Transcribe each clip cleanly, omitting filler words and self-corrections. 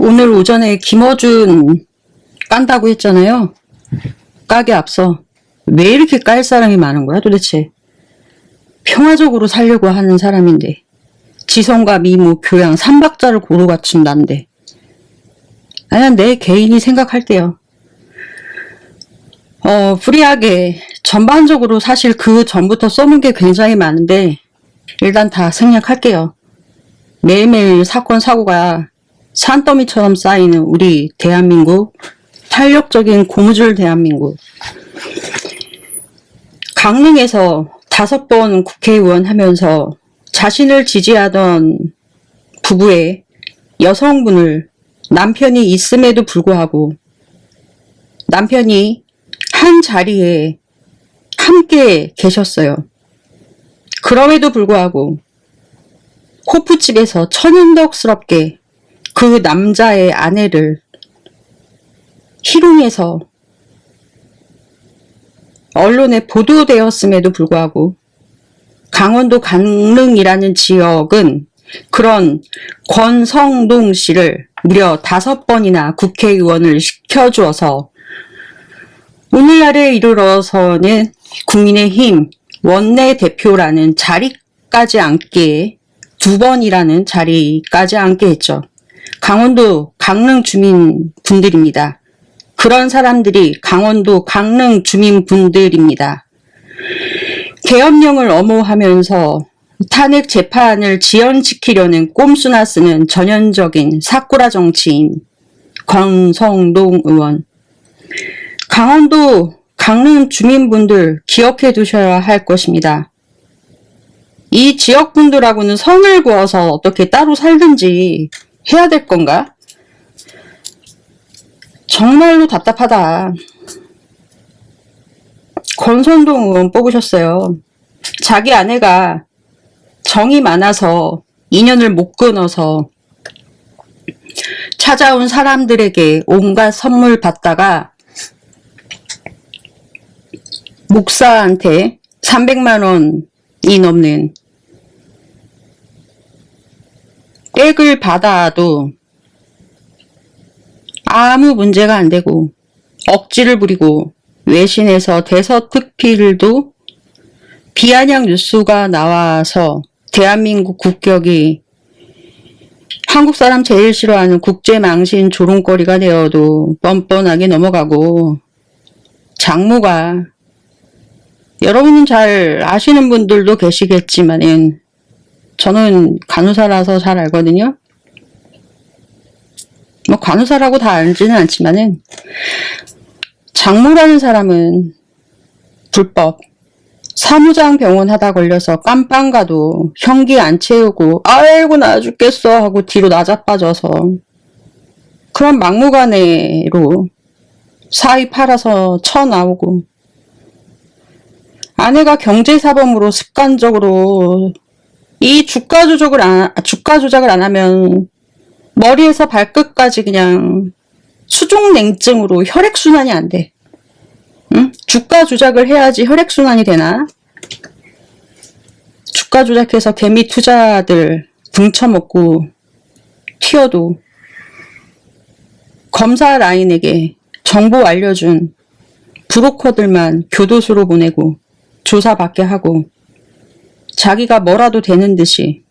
오늘 오전에 김어준 깐다고 했잖아요. 까기 앞서 왜 이렇게 깔 사람이 많은 거야 도대체. 평화적으로 살려고 하는 사람인데 지성과 미모, 교양, 삼박자를 고루 갖춘 난데. 그냥 내 개인이 생각할 때요. 프리하게 전반적으로 사실 그 전부터 써놓은 게 굉장히 많은데 일단 다 생략할게요. 매일매일 사건 사고가 산더미처럼 쌓이는 우리 대한민국, 탄력적인 고무줄 대한민국. 강릉에서 5번 국회의원 하면서 자신을 지지하던 부부의 여성분을 남편이 있음에도 불구하고 남편이 한 자리에 함께 계셨어요. 그럼에도 불구하고 호프집에서 천연덕스럽게 그 남자의 아내를 희롱해서 언론에 보도되었음에도 불구하고 강원도 강릉이라는 지역은 그런 권성동 씨를 무려 5번이나 국회의원을 시켜주어서 오늘날에 이르러서는 국민의힘 원내대표라는 자리까지 앉게 2번이라는 자리까지 앉게 했죠. 강원도 강릉 주민분들입니다. 그런 사람들이 강원도 강릉 주민분들입니다. 계엄령을 엄호하면서 탄핵 재판을 지연시키려는 꼼수나 쓰는 전형적인 사꾸라 정치인 권성동 의원. 강원도 강릉 주민분들 기억해 두셔야 할 것입니다. 이 지역분들하고는 선을 그어서 어떻게 따로 살든지 해야 될 건가? 정말로 답답하다. 권성동 의원 뽑으셨어요. 자기 아내가 정이 많아서 인연을 못 끊어서 찾아온 사람들에게 온갖 선물 받다가 목사한테 300만 원이 넘는 댁을 받아도 아무 문제가 안 되고 억지를 부리고 외신에서 대서특필도 비아냥 뉴스가 나와서 대한민국 국격이 한국 사람 제일 싫어하는 국제망신 조롱거리가 되어도 뻔뻔하게 넘어가고 장모가 여러분은 잘 아시는 분들도 계시겠지만은 저는 간호사라서 잘 알거든요. 뭐 간호사라고 다 알지는 않지만은 장모라는 사람은 불법 사무장 병원 하다 걸려서 깜빵 가도 형기 안 채우고 아이고 나 죽겠어 하고 뒤로 나자빠져서 그런 막무가내로 사위 팔아서 쳐나오고 아내가 경제사범으로 습관적으로 이 주가 조작을 안 하면 머리에서 발끝까지 그냥 수족냉증으로 혈액순환이 안 돼. 응? 주가 조작을 해야지 혈액순환이 되나? 주가 조작해서 개미 투자들 등쳐먹고 튀어도 검사 라인에게 정보 알려준 브로커들만 교도소로 보내고 조사받게 하고 자기가 뭐라도 되는 듯이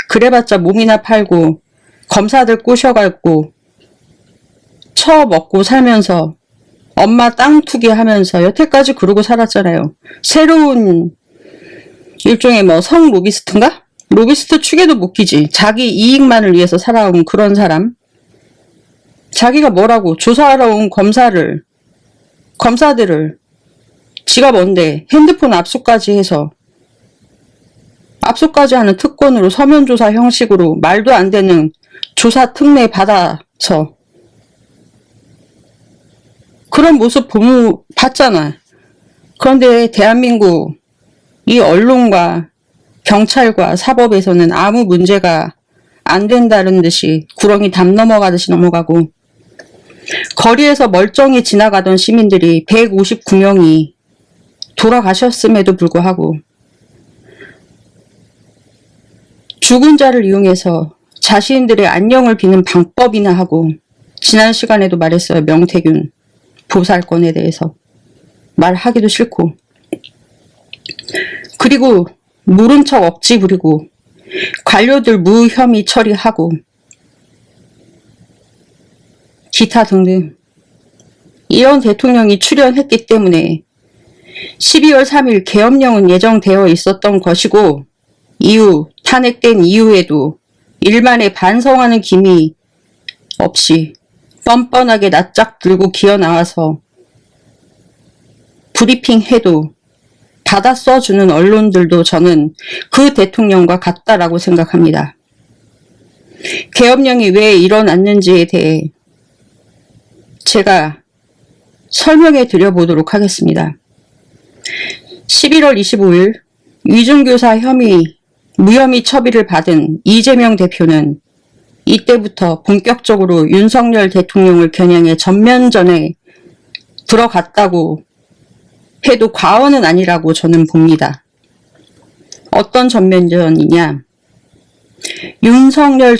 그래봤자 몸이나 팔고 검사들 꼬셔갖고 처먹고 살면서 엄마 땅 투기하면서 여태까지 그러고 살았잖아요. 새로운 일종의 뭐 성 로비스트인가? 로비스트 축에도 못 끼지. 자기 이익만을 위해서 살아온 그런 사람. 자기가 뭐라고 조사하러 온 검사들을 지가 뭔데 핸드폰 압수까지 해서 압수까지 하는 특권으로 서면조사 형식으로 말도 안 되는 조사 특례 받아서 그런 모습 봤잖아. 그런데 대한민국 이 언론과 경찰과 사법에서는 아무 문제가 안 된다는 듯이 구렁이 담 넘어가듯이 넘어가고 거리에서 멀쩡히 지나가던 시민들이 159명이 돌아가셨음에도 불구하고 죽은 자를 이용해서 자신들의 안녕을 비는 방법이나 하고, 지난 시간에도 말했어요. 명태균 보살권에 대해서 말하기도 싫고, 그리고 모른 척 억지 부리고 관료들 무혐의 처리하고 기타 등등 이런 대통령이 출연했기 때문에 12월 3일 계엄령은 예정되어 있었던 것이고, 이후 탄핵된 이후에도 일만에 반성하는 기미 없이 뻔뻔하게 낯짝 들고 기어나와서 브리핑해도 받아 써주는 언론들도 저는 그 대통령과 같다라고 생각합니다. 계엄령이 왜 일어났는지에 대해 제가 설명해 드려보도록 하겠습니다. 11월 25일 위중교사 혐의 무혐의 처리를 받은 이재명 대표는 이때부터 본격적으로 윤석열 대통령을 겨냥해 전면전에 들어갔다고 해도 과언은 아니라고 저는 봅니다. 어떤 전면전이냐? 윤석열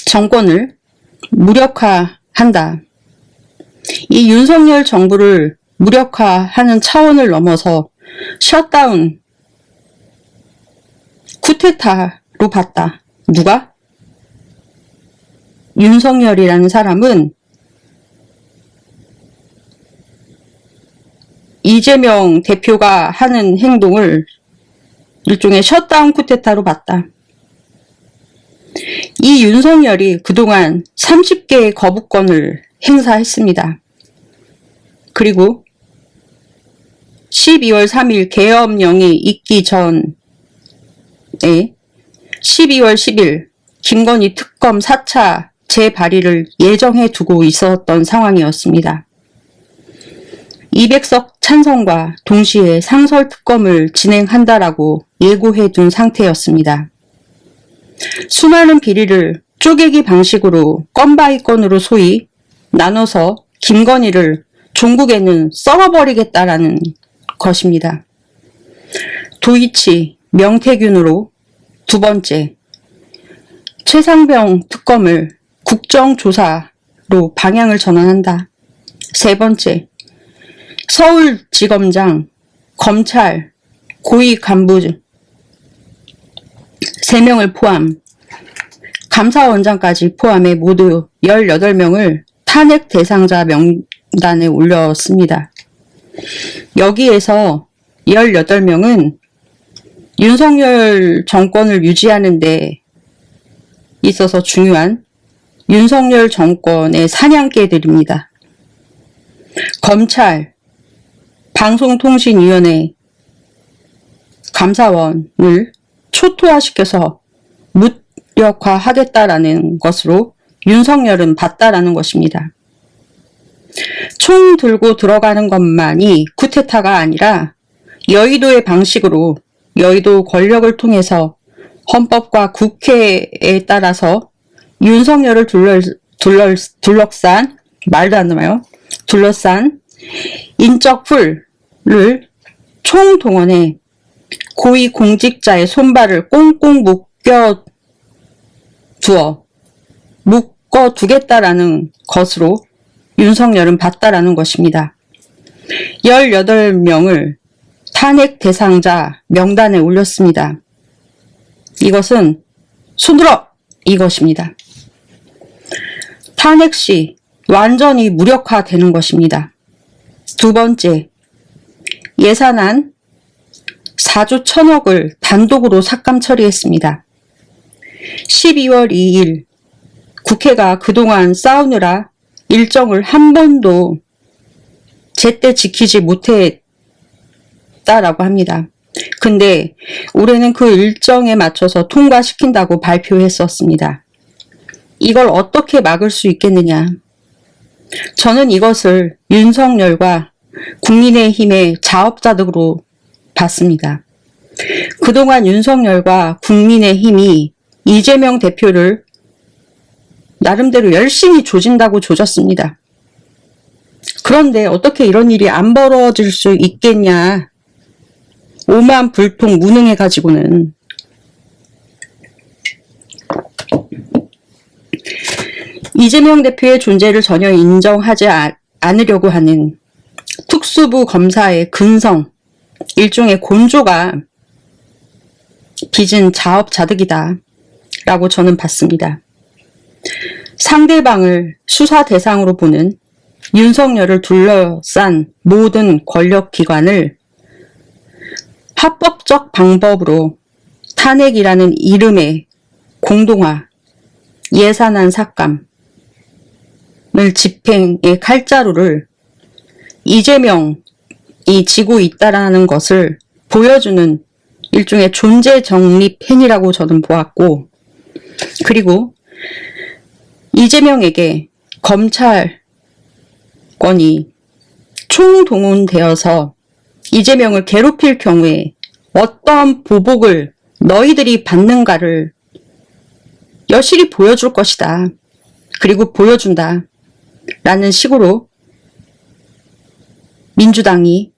정권을 무력화한다. 이 윤석열 정부를 무력화하는 차원을 넘어서 셧다운, 쿠데타로 봤다. 누가? 윤석열이라는 사람은 이재명 대표가 하는 행동을 일종의 셧다운 쿠데타로 봤다. 이 윤석열이 그동안 30개의 거부권을 행사했습니다. 그리고 12월 3일 계엄령이 있기 전에 12월 10일 김건희 특검 4차 재발의를 예정해 두고 있었던 상황이었습니다. 200석 찬성과 동시에 상설특검을 진행한다라고 예고해 둔 상태였습니다. 수많은 비리를 쪼개기 방식으로 건바이건으로 소위 나눠서 김건희를 종국에는 썰어버리겠다라는 것입니다. 도이치, 명태균으로 두 번째, 최상병 특검을 국정조사로 방향을 전환한다. 세 번째, 서울지검장, 검찰, 고위 간부 3명을 포함, 감사원장까지 포함해 모두 18명을 탄핵 대상자 명단에 올렸습니다. 여기에서 18명은 윤석열 정권을 유지하는 데 있어서 중요한 윤석열 정권의 사냥개들입니다. 검찰, 방송통신위원회, 감사원을 초토화시켜서 무력화하겠다라는 것으로 윤석열은 봤다라는 것입니다. 총 들고 들어가는 것만이 쿠데타가 아니라 여의도의 방식으로 여의도 권력을 통해서 헌법과 국회에 따라서 윤석열을 둘러싼 말도 안 나와요. 둘러싼 인적 풀을 총동원해 고위 공직자의 손발을 꽁꽁 묶어두겠다라는 것으로 윤석열은 봤다라는 것입니다. 18명을 탄핵 대상자 명단에 올렸습니다. 이것은 손들어! 이것입니다. 탄핵 시 완전히 무력화되는 것입니다. 두 번째, 예산안 4조 1,000억을 단독으로 삭감 처리했습니다. 12월 2일 국회가 그동안 싸우느라 일정을 한 번도 제때 지키지 못했다라고 합니다. 근데 올해는 그 일정에 맞춰서 통과시킨다고 발표했었습니다. 이걸 어떻게 막을 수 있겠느냐? 저는 이것을 윤석열과 국민의힘의 자업자득으로 봤습니다. 그동안 윤석열과 국민의힘이 이재명 대표를 나름대로 열심히 조진다고 조졌습니다. 그런데 어떻게 이런 일이 안 벌어질 수 있겠냐? 오만 불통 무능해가지고는 이재명 대표의 존재를 전혀 인정하지 않으려고 하는 특수부 검사의 근성, 일종의 곤조가 빚은 자업자득이다 라고 저는 봤습니다. 상대방을 수사 대상으로 보는 윤석열을 둘러싼 모든 권력기관을 합법적 방법으로 탄핵이라는 이름의 공동화, 예산안 삭감을 집행의 칼자루를 이재명이 지고 있다라는 것을 보여주는 일종의 존재 정립 행위라고 저는 보았고, 그리고 이재명에게 검찰권이 총동원되어서 이재명을 괴롭힐 경우에 어떤 보복을 너희들이 받는가를 여실히 보여줄 것이다. 그리고 보여준다. 라는 식으로 민주당이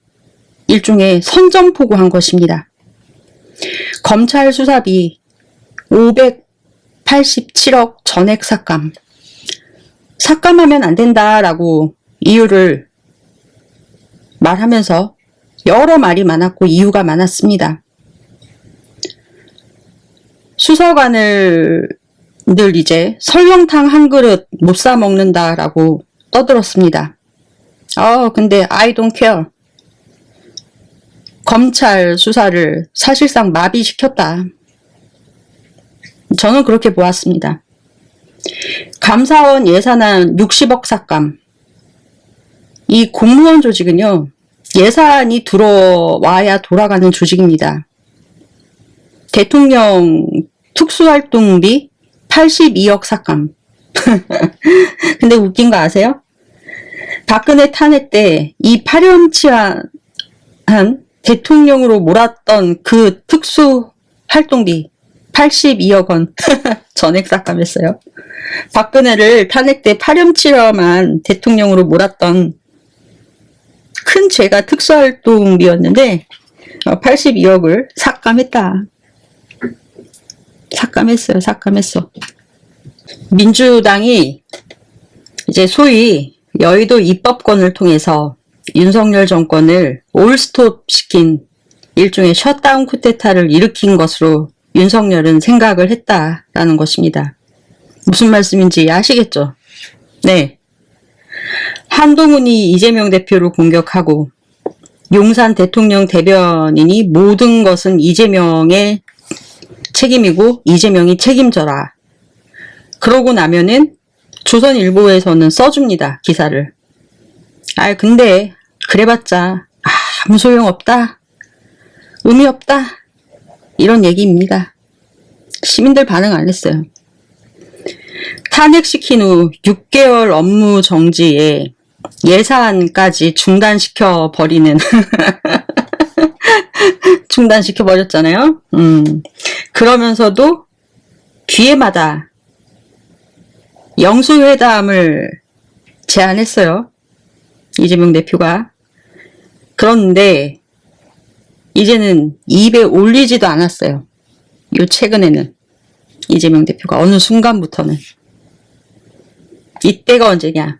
일종의 선전포고한 것입니다. 검찰 수사비 587억 전액 삭감. 삭감하면 안 된다라고 이유를 말하면서 여러 말이 많았고 이유가 많았습니다. 수사관을 늘 이제 설렁탕 한 그릇 못 사 먹는다라고 떠들었습니다. 근데 I don't care. 검찰 수사를 사실상 마비시켰다. 저는 그렇게 보았습니다. 감사원 예산안 60억 삭감. 이 공무원 조직은요, 예산이 들어와야 돌아가는 조직입니다. 대통령 특수활동비 82억 삭감. 근데 웃긴 거 아세요? 박근혜 탄핵 때 이 파렴치한 대통령으로 몰았던 그 특수활동비 82억 원 전액 삭감했어요. 박근혜를 탄핵 때 파렴치한 대통령으로 몰았던 큰 죄가 특수활동비였는데 82억을 삭감했다. 삭감했어. 민주당이 이제 소위 여의도 입법권을 통해서 윤석열 정권을 올스톱 시킨 일종의 셧다운 쿠데타를 일으킨 것으로 윤석열은 생각을 했다라는 것입니다. 무슨 말씀인지 아시겠죠? 네. 한동훈이 이재명 대표를 공격하고 용산 대통령 대변인이 모든 것은 이재명의 책임이고 이재명이 책임져라. 그러고 나면은 조선일보에서는 써줍니다. 기사를. 근데 그래봤자 아무 소용없다. 의미 없다. 이런 얘기입니다. 시민들 반응 안 했어요. 탄핵시킨 후 6개월 업무 정지에 예산까지 중단시켜버리는 중단시켜버렸잖아요. 그러면서도 기회마다 영수회담을 제안했어요. 이재명 대표가. 그런데 이제는 입에 올리지도 않았어요. 요 최근에는 이재명 대표가 어느 순간부터는. 이때가 언제냐.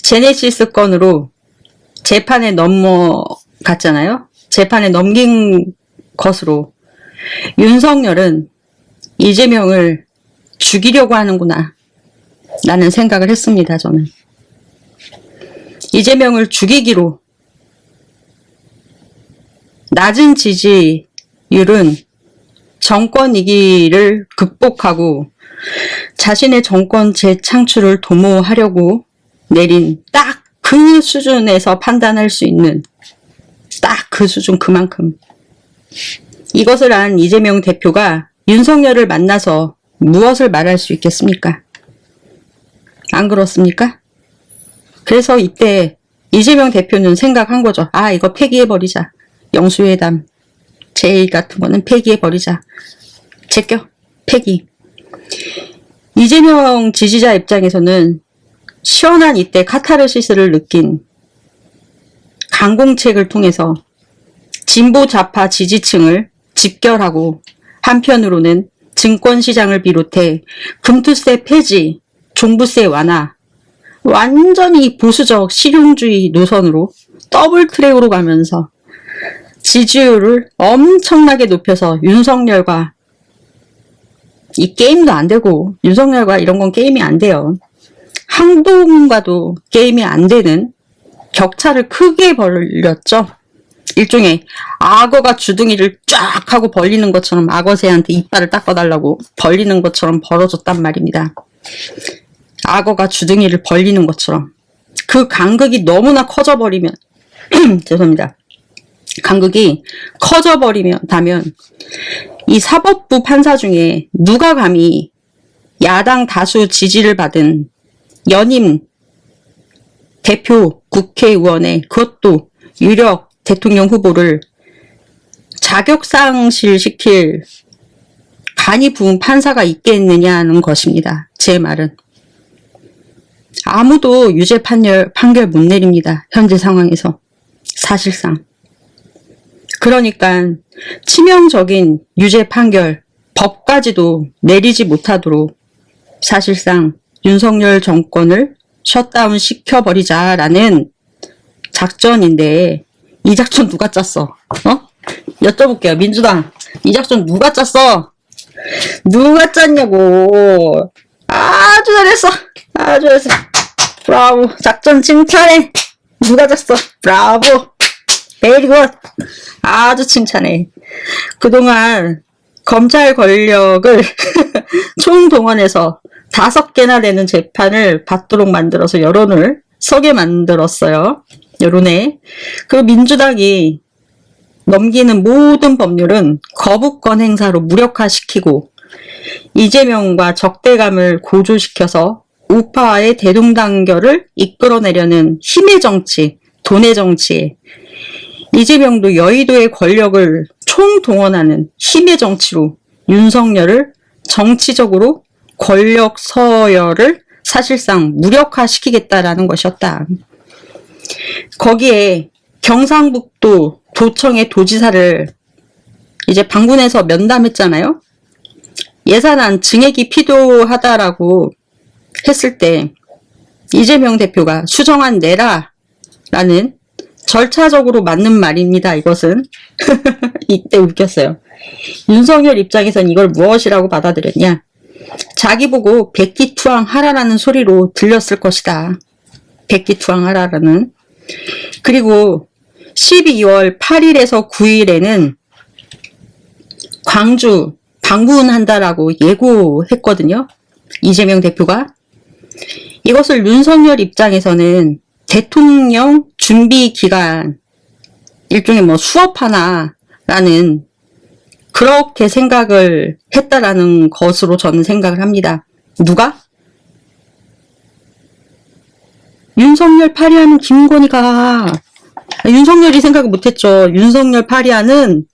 제네시스 건으로 재판에 넘어갔잖아요. 재판에 넘긴 것으로 윤석열은 이재명을 죽이려고 하는구나 라는 생각을 했습니다. 저는 이재명을 죽이기로 낮은 지지율은 정권 위기를 극복하고 자신의 정권 재창출을 도모하려고 내린 딱 그 수준에서 판단할 수 있는 딱 그 수준 그만큼. 이것을 안 이재명 대표가 윤석열을 만나서 무엇을 말할 수 있겠습니까? 안 그렇습니까? 그래서 이때 이재명 대표는 생각한 거죠. 이거 폐기해버리자. 영수회담 제의 같은 거는 폐기해버리자. 제껴. 폐기. 이재명 지지자 입장에서는 시원한 이때 카타르시스를 느낀 강공책을 통해서 진보 좌파 지지층을 집결하고 한편으로는 증권시장을 비롯해 금투세 폐지, 종부세 완화, 완전히 보수적 실용주의 노선으로 더블 트랙으로 가면서 지지율을 엄청나게 높여서 윤석열과 이 게임도 안 되고 윤석열과 이런 건 게임이 안 돼요. 한동훈과도 게임이 안 되는 격차를 크게 벌렸죠. 일종의 악어가 주둥이를 쫙 하고 벌리는 것처럼 악어새한테 이빨을 닦아달라고 벌리는 것처럼 벌어졌단 말입니다. 악어가 주둥이를 벌리는 것처럼. 그 간극이 너무나 커져버리면 죄송합니다. 간극이 커져버리면 이 사법부 판사 중에 누가 감히 야당 다수 지지를 받은 연임 대표 국회의원의 그것도 유력 대통령 후보를 자격상실시킬 간이 부은 판사가 있겠느냐는 것입니다. 제 말은. 아무도 유죄 판결 못 내립니다. 현재 상황에서. 사실상. 그러니까 치명적인 유죄 판결, 법까지도 내리지 못하도록 사실상 윤석열 정권을 셧다운 시켜버리자라는 작전인데 이 작전 누가 짰어? 여쭤볼게요. 민주당. 이 작전 누가 짰어? 누가 짰냐고. 아주 잘했어. 아주 잘했어. 브라보. 작전 칭찬해. 누가 짰어? 브라보. 베리 굿. 아주 칭찬해. 그동안 검찰 권력을 총동원해서 5개나 되는 재판을 받도록 만들어서 여론을 서게 만들었어요. 여론에. 그 민주당이 넘기는 모든 법률은 거부권 행사로 무력화시키고 이재명과 적대감을 고조시켜서 우파와의 대동단결을 이끌어내려는 힘의 정치, 돈의 정치, 이재명도 여의도의 권력을 총동원하는 힘의 정치로 윤석열을 정치적으로 권력 서열을 사실상 무력화시키겠다라는 것이었다. 거기에 경상북도 도청의 도지사를 이제 방문해서 면담했잖아요. 예산안 증액이 필요하다라고 했을 때 이재명 대표가 수정안 내라 라는 절차적으로 맞는 말입니다. 이것은. 이때 웃겼어요. 윤석열 입장에선 이걸 무엇이라고 받아들였냐. 자기 보고 백기투항 하라라는 소리로 들렸을 것이다. 백기투항 하라라는. 그리고 12월 8일에서 9일에는 광주 방문한다라고 예고했거든요. 이재명 대표가. 이것을 윤석열 입장에서는 대통령 준비 기간, 일종의 뭐 수업 하나라는 그렇게 생각을 했다라는 것으로 저는 생각을 합니다. 누가? 윤석열 파리하는 김건희가. 윤석열이 생각을 못했죠. 윤석열 파리하는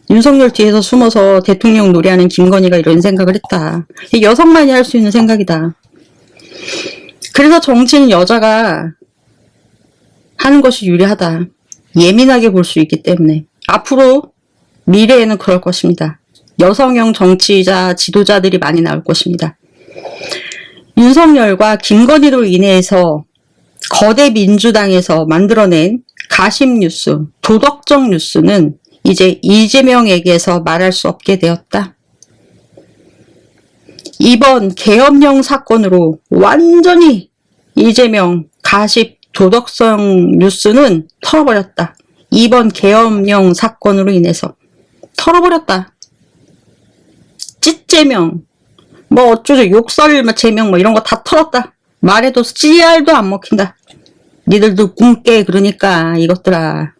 윤석열 뒤에서 숨어서 대통령 놀이하는 김건희가 이런 생각을 했다. 여성만이 할 수 있는 생각이다. 그래서 정치는 여자가 하는 것이 유리하다. 예민하게 볼 수 있기 때문에. 앞으로 미래에는 그럴 것입니다. 여성형 정치자, 지도자들이 많이 나올 것입니다. 윤석열과 김건희로 인해서 거대 민주당에서 만들어낸 가심 뉴스, 도덕적 뉴스는 이제 이재명에게서 말할 수 없게 되었다. 이번 계엄령 사건으로 완전히 이재명 가십 도덕성 뉴스는 털어버렸다. 이번 계엄령 사건으로 인해서 털어버렸다. 찌재명, 뭐 어쩌죠, 욕설 제명 뭐 이런 거 다 털었다. 말해도 씨알도 안 먹힌다. 니들도 꿈깨. 그러니까 이것들아.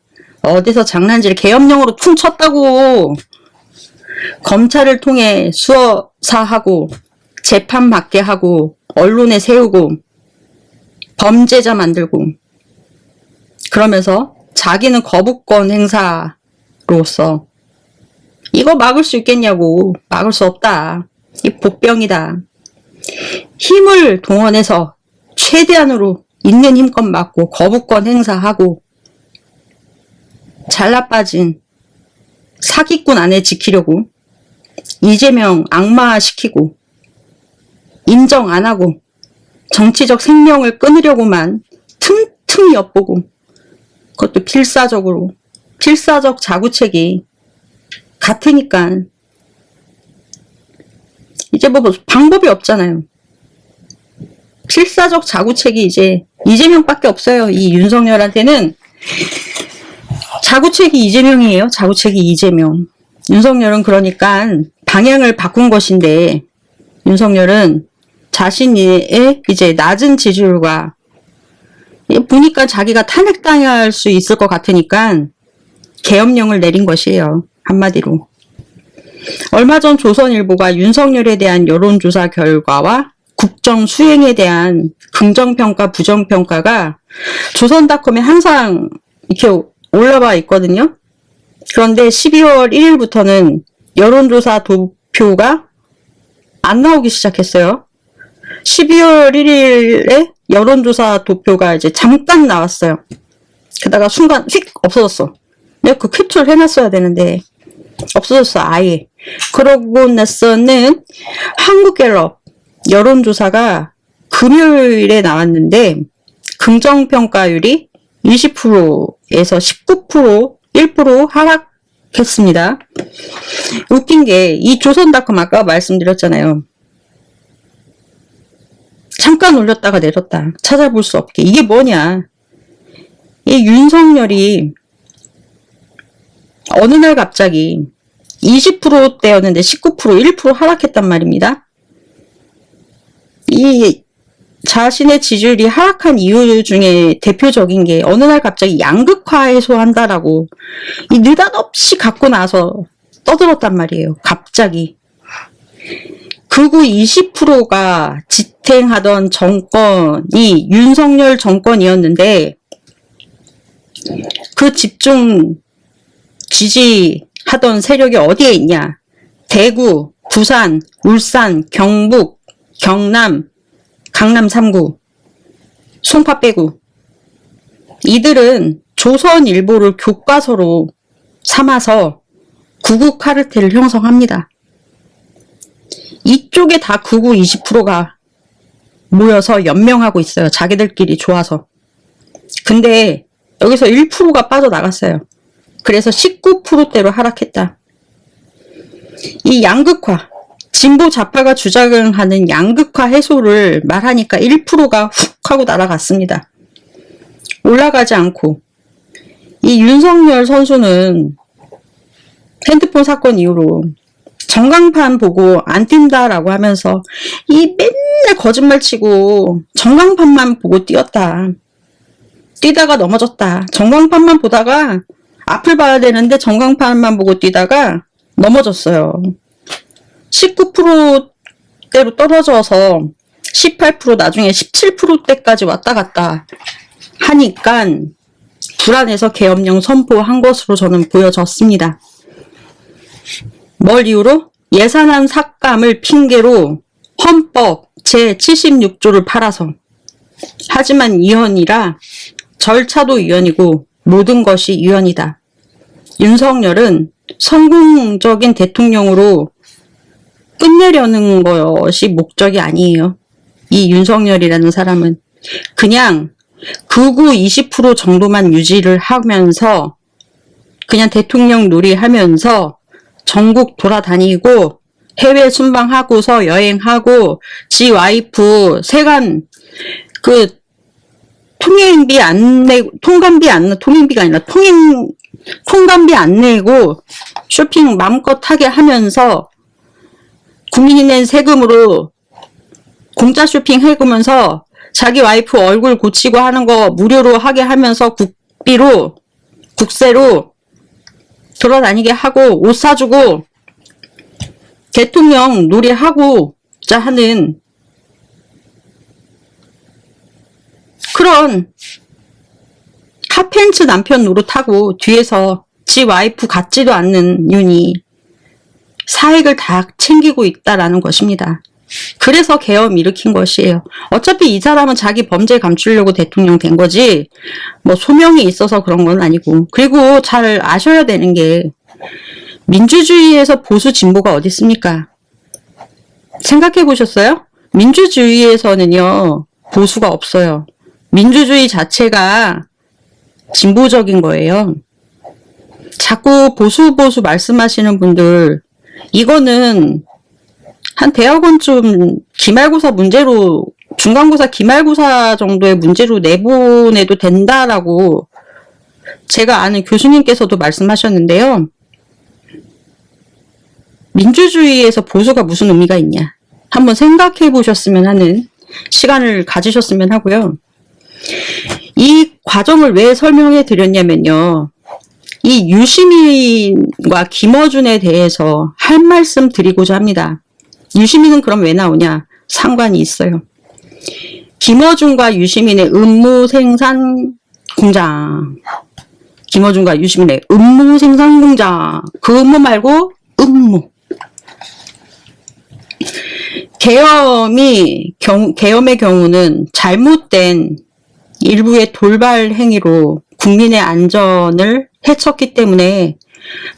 어디서 장난질 계엄령으로 퉁쳤다고. 검찰을 통해 수사하고 재판 받게 하고 언론에 세우고 범죄자 만들고 그러면서 자기는 거부권 행사로서 이거 막을 수 있겠냐고. 막을 수 없다. 이 복병이다. 힘을 동원해서 최대한으로 있는 힘껏 막고 거부권 행사하고 잘나빠진 사기꾼 안에 지키려고 이재명 악마시키고 인정 안 하고 정치적 생명을 끊으려고만 틈틈이 엿보고, 그것도 필사적 자구책이 같으니까 이제 뭐 방법이 없잖아요. 필사적 자구책이 이제 이재명밖에 없어요. 이 윤석열한테는 자구책이 이재명이에요. 자구책이 이재명. 윤석열은 그러니까 방향을 바꾼 것인데, 윤석열은 자신의 이제 낮은 지지율과 보니까 자기가 탄핵당할 수 있을 것 같으니까 계엄령을 내린 것이에요. 한마디로. 얼마 전 조선일보가 윤석열에 대한 여론조사 결과와 국정 수행에 대한 긍정평가, 부정평가가 조선닷컴에 항상 이렇게 올라와 있거든요. 그런데 12월 1일부터는 여론조사 도표가 안 나오기 시작했어요. 12월 1일에 여론조사 도표가 이제 잠깐 나왔어요. 게다가 순간 휙 없어졌어. 내가 그 캡처를 해놨어야 되는데 없어졌어, 아예. 그러고 나서는 한국갤럽 여론조사가 금요일에 나왔는데 긍정평가율이 20%에서 19%, 1% 하락했습니다. 웃긴 게 이 조선닷컴 아까 말씀드렸잖아요. 잠깐 올렸다가 내렸다. 찾아볼 수 없게. 이게 뭐냐. 이 윤석열이 어느 날 갑자기 20%대였는데 19%, 1% 하락했단 말입니다. 이 자신의 지지율이 하락한 이유 중에 대표적인 게 어느 날 갑자기 양극화 해소한다라고 이 느닷없이 갖고 나서 떠들었단 말이에요. 갑자기. 극우 20%가 지탱하던 정권이 윤석열 정권이었는데 그 집중 지지하던 세력이 어디에 있냐. 대구, 부산, 울산, 경북, 경남, 강남 3구, 송파 빼구. 이들은 조선일보를 교과서로 삼아서 극우 카르텔을 형성합니다. 이쪽에 다 극우 20%가 모여서 연명하고 있어요. 자기들끼리 좋아서. 근데 여기서 1%가 빠져나갔어요. 그래서 19%대로 하락했다. 이 양극화, 진보 좌파가 주장하는 양극화 해소를 말하니까 1%가 훅 하고 날아갔습니다. 올라가지 않고. 이 윤석열 선수는 핸드폰 사건 이후로 전광판 보고 안 뛴다라고 하면서 이 맨날 거짓말 치고 전광판만 보고 뛰었다. 뛰다가 넘어졌다. 전광판만 보다가 앞을 봐야 되는데 전광판만 보고 뛰다가 넘어졌어요. 19%대로 떨어져서 18% 나중에 17%대까지 왔다 갔다 하니까 불안해서 계엄령 선포한 것으로 저는 보여졌습니다. 뭘 이유로? 예산안 삭감을 핑계로 헌법 제76조를 팔아서. 하지만 위헌이라 절차도 위헌이고 모든 것이 위헌이다. 윤석열은 성공적인 대통령으로 끝내려는 것이 목적이 아니에요. 이 윤석열이라는 사람은 그냥 극우 20% 정도만 유지를 하면서 그냥 대통령 놀이하면서 전국 돌아다니고 해외 순방하고서 여행하고 지 와이프 세관 그 통행비 안 내고 통행비가 아니라 통관비 안 내고 쇼핑 마음껏 하게 하면서 국민이 낸 세금으로 공짜 쇼핑 해보면서 자기 와이프 얼굴 고치고 하는 거 무료로 하게 하면서 국세로 돌아다니게 하고 옷 사주고 대통령 놀이하고자 하는 그런 핫팬츠 남편 노릇하고 뒤에서 지 와이프 같지도 않는 윤이 사익을 다 챙기고 있다라는 것입니다. 그래서 계엄 일으킨 것이에요. 어차피 이 사람은 자기 범죄 감추려고 대통령 된 거지 뭐 소명이 있어서 그런 건 아니고. 그리고 잘 아셔야 되는 게 민주주의에서 보수 진보가 어디 있습니까? 생각해 보셨어요? 민주주의에서는요 보수가 없어요. 민주주의 자체가 진보적인 거예요. 자꾸 보수 말씀하시는 분들, 이거는 한 대학원쯤 기말고사 문제로, 중간고사 기말고사 정도의 문제로 내보내도 된다라고 제가 아는 교수님께서도 말씀하셨는데요. 민주주의에서 보수가 무슨 의미가 있냐, 한번 생각해 보셨으면 하는 시간을 가지셨으면 하고요. 이 과정을 왜 설명해 드렸냐면요, 이 유시민과 김어준에 대해서 할 말씀 드리고자 합니다. 유시민은 그럼 왜 나오냐? 상관이 있어요. 김어준과 유시민의 음모 생산 공장. 김어준과 유시민의 음모 생산 공장. 그 음모 말고 음모. 계엄의 경우는 잘못된 일부의 돌발 행위로 국민의 안전을 해쳤기 때문에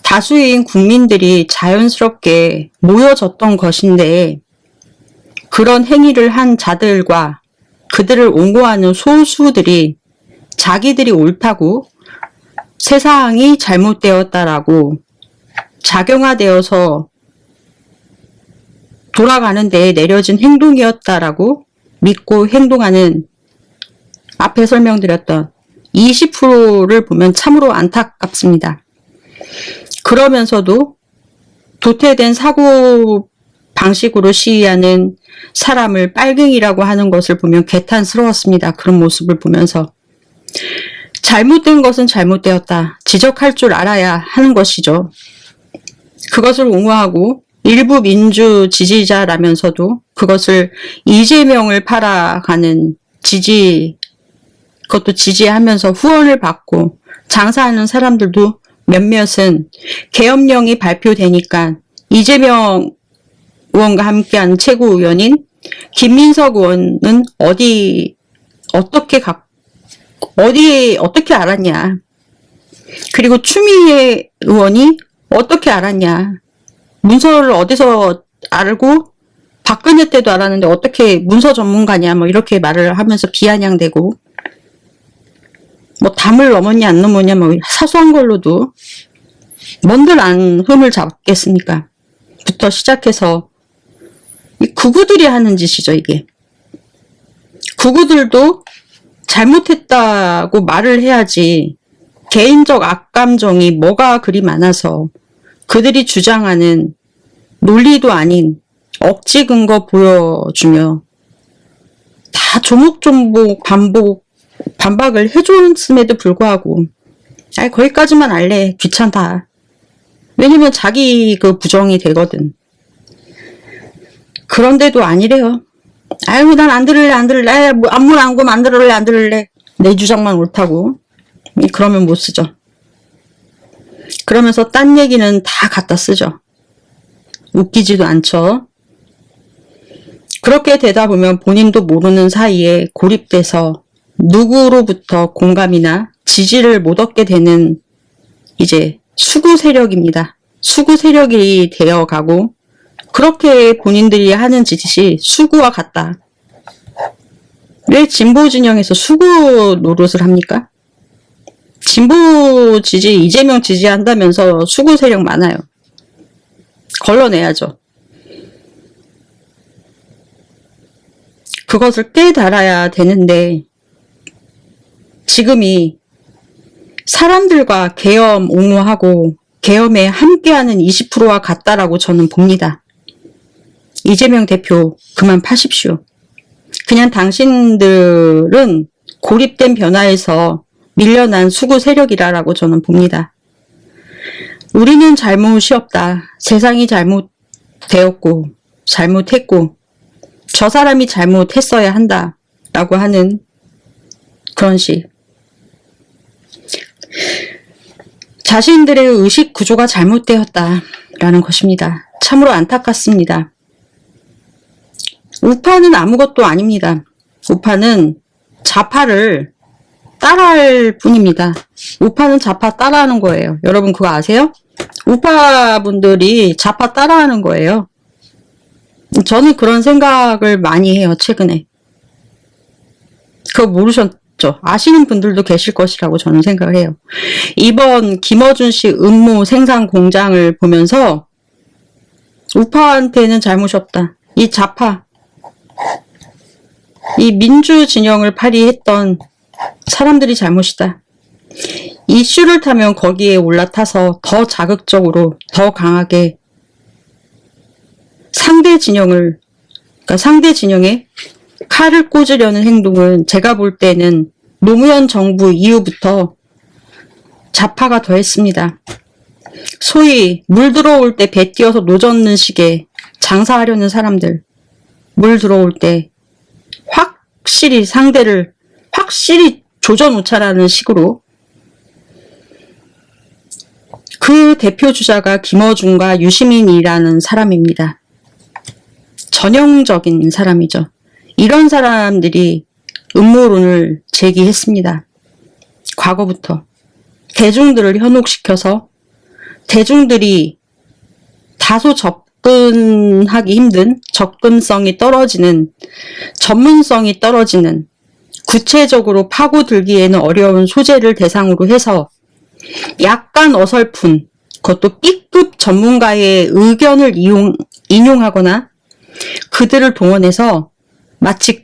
다수인 국민들이 자연스럽게 모여졌던 것인데, 그런 행위를 한 자들과 그들을 옹호하는 소수들이 자기들이 옳다고 세상이 잘못되었다라고 작용화되어서 돌아가는 데에 내려진 행동이었다라고 믿고 행동하는, 앞에 설명드렸던 20%를 보면 참으로 안타깝습니다. 그러면서도 도태된 사고 방식으로 시위하는 사람을 빨갱이라고 하는 것을 보면 개탄스러웠습니다. 그런 모습을 보면서 잘못된 것은 잘못되었다, 지적할 줄 알아야 하는 것이죠. 그것을 옹호하고 일부 민주 지지자라면서도 그것을 이재명을 팔아가는 그것도 지지하면서 후원을 받고 장사하는 사람들도 몇몇은 계엄령이 발표되니까 이재명 의원과 함께한 최고위원인 김민석 의원은 어떻게 알았냐. 그리고 추미애 의원이 어떻게 알았냐. 문서를 어디서 알고 박근혜 때도 알았는데 어떻게 문서 전문가냐, 뭐 이렇게 말을 하면서 비아냥대고, 뭐 담을 넘었냐 안 넘었냐, 뭐 사소한 걸로도 뭔들 안 흠을 잡겠습니까? 부터 시작해서 극우들이 하는 짓이죠, 이게. 극우들도 잘못했다고 말을 해야지 개인적 악감정이 뭐가 그리 많아서 그들이 주장하는 논리도 아닌 억지 근거 보여주며 다 조목조목 반박을 해줬음에도 불구하고 거기까지만 알래, 귀찮다. 왜냐면 자기 그 부정이 되거든. 그런데도 아니래요. 난 안 들을래. 뭐 안물 안 보면 안 들을래. 내 주장만 옳다고. 그러면 못 쓰죠. 그러면서 딴 얘기는 다 갖다 쓰죠. 웃기지도 않죠. 그렇게 되다 보면 본인도 모르는 사이에 고립돼서 누구로부터 공감이나 지지를 못 얻게 되는 이제 수구 세력입니다. 수구 세력이 되어가고, 그렇게 본인들이 하는 짓이 수구와 같다. 왜 진보 진영에서 수구 노릇을 합니까? 진보 지지, 이재명 지지한다면서 수구 세력 많아요. 걸러내야죠. 그것을 깨달아야 되는데, 지금이 사람들과 계엄 옹호하고 계엄에 함께하는 20%와 같다라고 저는 봅니다. 이재명 대표 그만 파십시오. 그냥 당신들은 고립된 변화에서 밀려난 수구 세력이라고 저는 봅니다. 우리는 잘못이 없다. 세상이 잘못되었고 잘못했고 저 사람이 잘못했어야 한다 라고 하는 그런 식. 자신들의 의식 구조가 잘못되었다라는 것입니다. 참으로 안타깝습니다. 우파는 아무것도 아닙니다. 우파는 좌파를 따라할 뿐입니다. 우파는 좌파 따라하는 거예요. 여러분 그거 아세요? 우파분들이 좌파 따라하는 거예요. 저는 그런 생각을 많이 해요, 최근에. 그거 모르셨죠? 아시는 분들도 계실 것이라고 저는 생각을 해요. 이번 김어준 씨 음모 생산 공장을 보면서 우파한테는 잘못이 없다. 이 좌파, 이 민주 진영을 발휘했던 사람들이 잘못이다. 이슈를 타면 거기에 올라타서 더 자극적으로, 더 강하게 상대 진영에 칼을 꽂으려는 행동은 제가 볼 때는 노무현 정부 이후부터 좌파가 더했습니다. 소위 물 들어올 때 배 띄어서 노젓는 식의 장사하려는 사람들, 물 들어올 때 확실히 상대를 확실히 조져놓자라는 식으로 그 대표 주자가 김어준과 유시민이라는 사람입니다. 전형적인 사람이죠. 이런 사람들이 음모론을 제기했습니다. 과거부터. 대중들을 현혹시켜서 대중들이 다소 접근하기 힘든, 접근성이 떨어지는, 전문성이 떨어지는, 구체적으로 파고들기에는 어려운 소재를 대상으로 해서 약간 어설픈, 그것도 B급 전문가의 의견을 인용하거나 그들을 동원해서 마치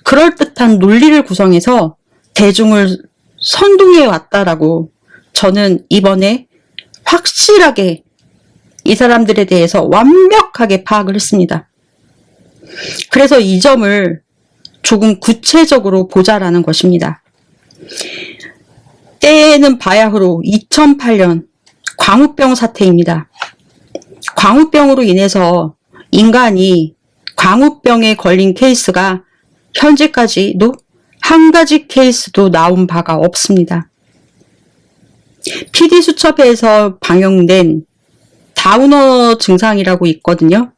그럴듯한 논리를 구성해서 대중을 선동해 왔다라고 저는 이번에 확실하게 이 사람들에 대해서 완벽하게 파악을 했습니다. 그래서 이 점을 조금 구체적으로 보자라는 것입니다. 때에는 바야흐로 2008년 광우병 사태입니다. 광우병으로 인해서 인간이 광우병에 걸린 케이스가 현재까지도 한 가지 케이스도 나온 바가 없습니다. PD수첩에서 방영된 다우너 증상이라고 있거든요.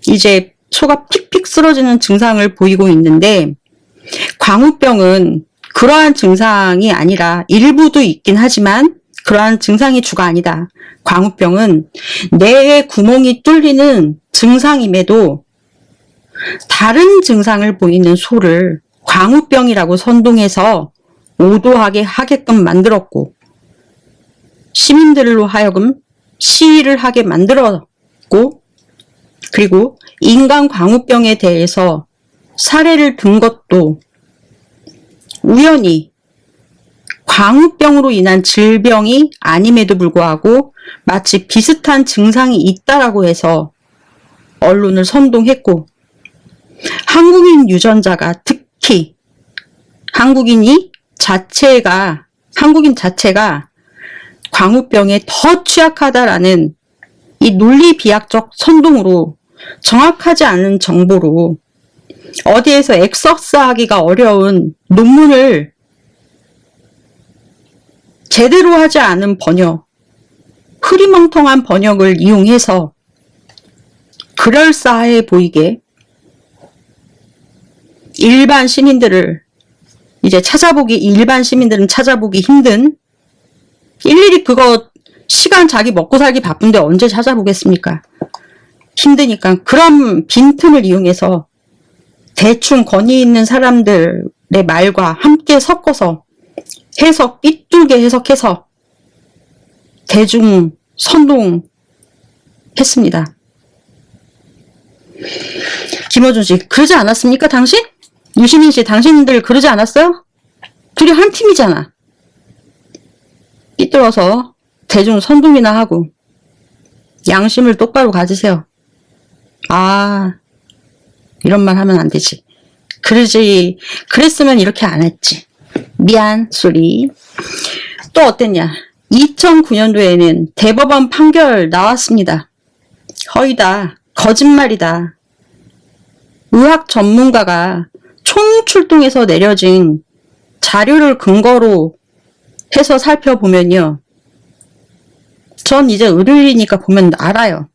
이제 소가 픽픽 쓰러지는 증상을 보이고 있는데 광우병은 그러한 증상이 아니라 일부도 있긴 하지만 그러한 증상이 주가 아니다. 광우병은 뇌에 구멍이 뚫리는 증상임에도 다른 증상을 보이는 소를 광우병이라고 선동해서 오도하게 하게끔 만들었고 시민들로 하여금 시위를 하게 만들었고 그리고 인간 광우병에 대해서 사례를 든 것도 우연히 광우병으로 인한 질병이 아님에도 불구하고 마치 비슷한 증상이 있다라고 해서 언론을 선동했고 한국인 유전자가 특히 한국인 자체가 광우병에 더 취약하다라는 이 논리 비약적 선동으로 정확하지 않은 정보로 어디에서 액서스하기가 어려운 논문을 제대로 하지 않은 번역, 흐리멍텅한 번역을 이용해서 그럴싸해 보이게 일반 시민들은 찾아보기 힘든 일일이 그거 시간 자기 먹고 살기 바쁜데 언제 찾아보겠습니까? 힘드니까 그런 빈틈을 이용해서 대충 권위 있는 사람들의 말과 함께 섞어서 삐뚤게 해석해서 대중 선동했습니다. 김어준 씨, 그러지 않았습니까, 당신? 유시민 씨, 당신들 그러지 않았어요? 둘이 한 팀이잖아. 삐뚤어서 대중 선동이나 하고 양심을 똑바로 가지세요. 이런 말 하면 안 되지. 그랬으면 이렇게 안 했지. 미안, 쏘리. 또 어땠냐? 2009년도에는 대법원 판결 나왔습니다. 허위다. 거짓말이다. 의학 전문가가 총출동해서 내려진 자료를 근거로 해서 살펴보면요. 전 이제 의료인이니까 보면 알아요.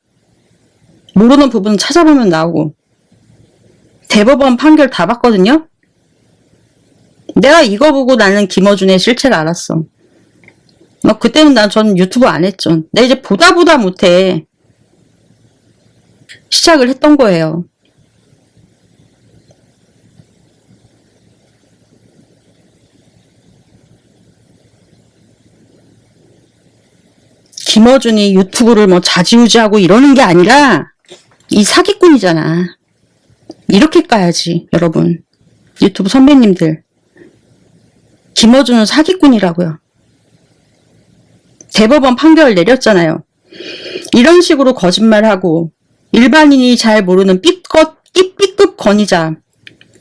모르는 부분은 찾아보면 나오고. 대법원 판결 다 봤거든요. 내가 이거 보고 나는 김어준의 실체를 알았어. 그때는 전 유튜브 안 했죠. 내가 이제 보다 못해 시작을 했던 거예요. 김어준이 유튜브를 뭐 좌지우지하고 이러는 게 아니라 이 사기꾼이잖아. 이렇게 까야지, 여러분. 유튜브 선배님들. 김어준은 사기꾼이라고요. 대법원 판결 내렸잖아요. 이런 식으로 거짓말하고 일반인이 잘 모르는 B급 권위자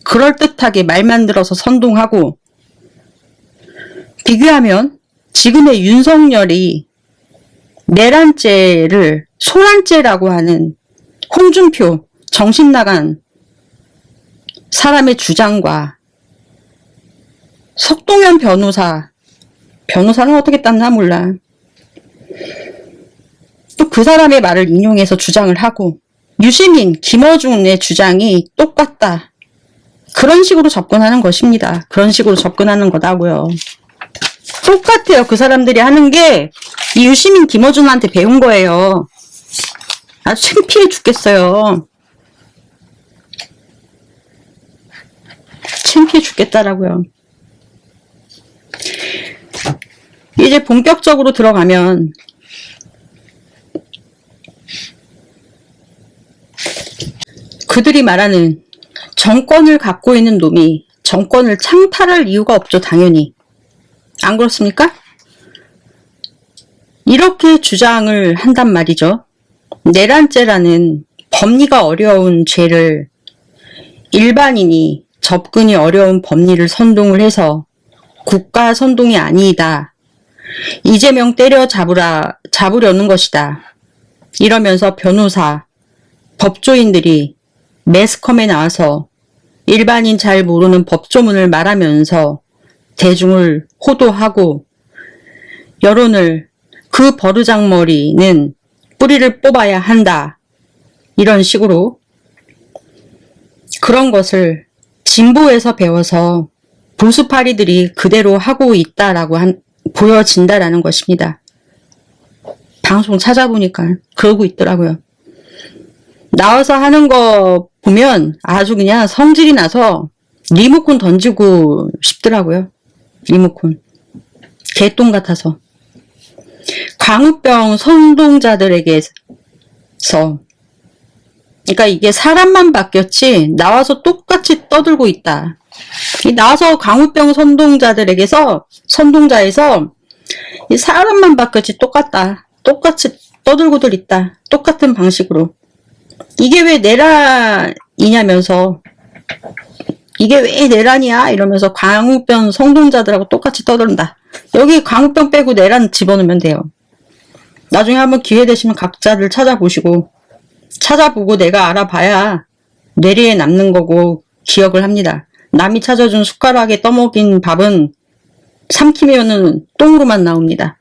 그럴듯하게 말 만들어서 선동하고 비교하면 지금의 윤석열이 내란죄를 소란죄라고 하는 홍준표 정신나간 사람의 주장과 석동현 변호사는 어떻게 땄나 몰라. 또 그 사람의 말을 인용해서 주장을 하고 유시민, 김어준의 주장이 똑같다. 그런 식으로 접근하는 것입니다. 그런 식으로 접근하는 거다고요. 똑같아요. 그 사람들이 하는 게 이 유시민, 김어준한테 배운 거예요. 아주 창피해 죽겠어요. 창피해 죽겠다라고요. 이제 본격적으로 들어가면 그들이 말하는 정권을 갖고 있는 놈이 정권을 창탈할 이유가 없죠. 당연히. 안 그렇습니까? 이렇게 주장을 한단 말이죠. 내란죄라는 법리가 어려운 죄를 일반인이 접근이 어려운 법리를 선동을 해서 국가 선동이 아니다. 이재명 잡으려는 것이다. 이러면서 변호사, 법조인들이 매스컴에 나와서 일반인 잘 모르는 법조문을 말하면서 대중을 호도하고 여론을 그 버르장머리는 뿌리를 뽑아야 한다. 이런 식으로 그런 것을 진보에서 배워서 보수파리들이 그대로 하고 있다라고 보여진다라는 것입니다. 방송 찾아보니까 그러고 있더라고요. 나와서 하는 거 보면 아주 그냥 성질이 나서 리모컨 던지고 싶더라고요. 리모컨. 개똥 같아서. 광우병 선동자들에게서 그러니까 이게 사람만 바뀌었지 나와서 똑같이 떠들고 있다. 나와서 광우병 선동자에서 이 사람만 바뀌었지 똑같다. 똑같이 떠들고들 있다. 똑같은 방식으로. 이게 왜 내란이냐면서 이게 왜 내란이야? 이러면서 광우병 선동자들하고 똑같이 떠든다. 여기 광우병 빼고 내란 집어넣으면 돼요. 나중에 한번 기회 되시면 각자를 찾아보고 내가 알아봐야 뇌리에 남는 거고 기억을 합니다. 남이 찾아준 숟가락에 떠먹인 밥은 삼키면은 똥으로만 나옵니다.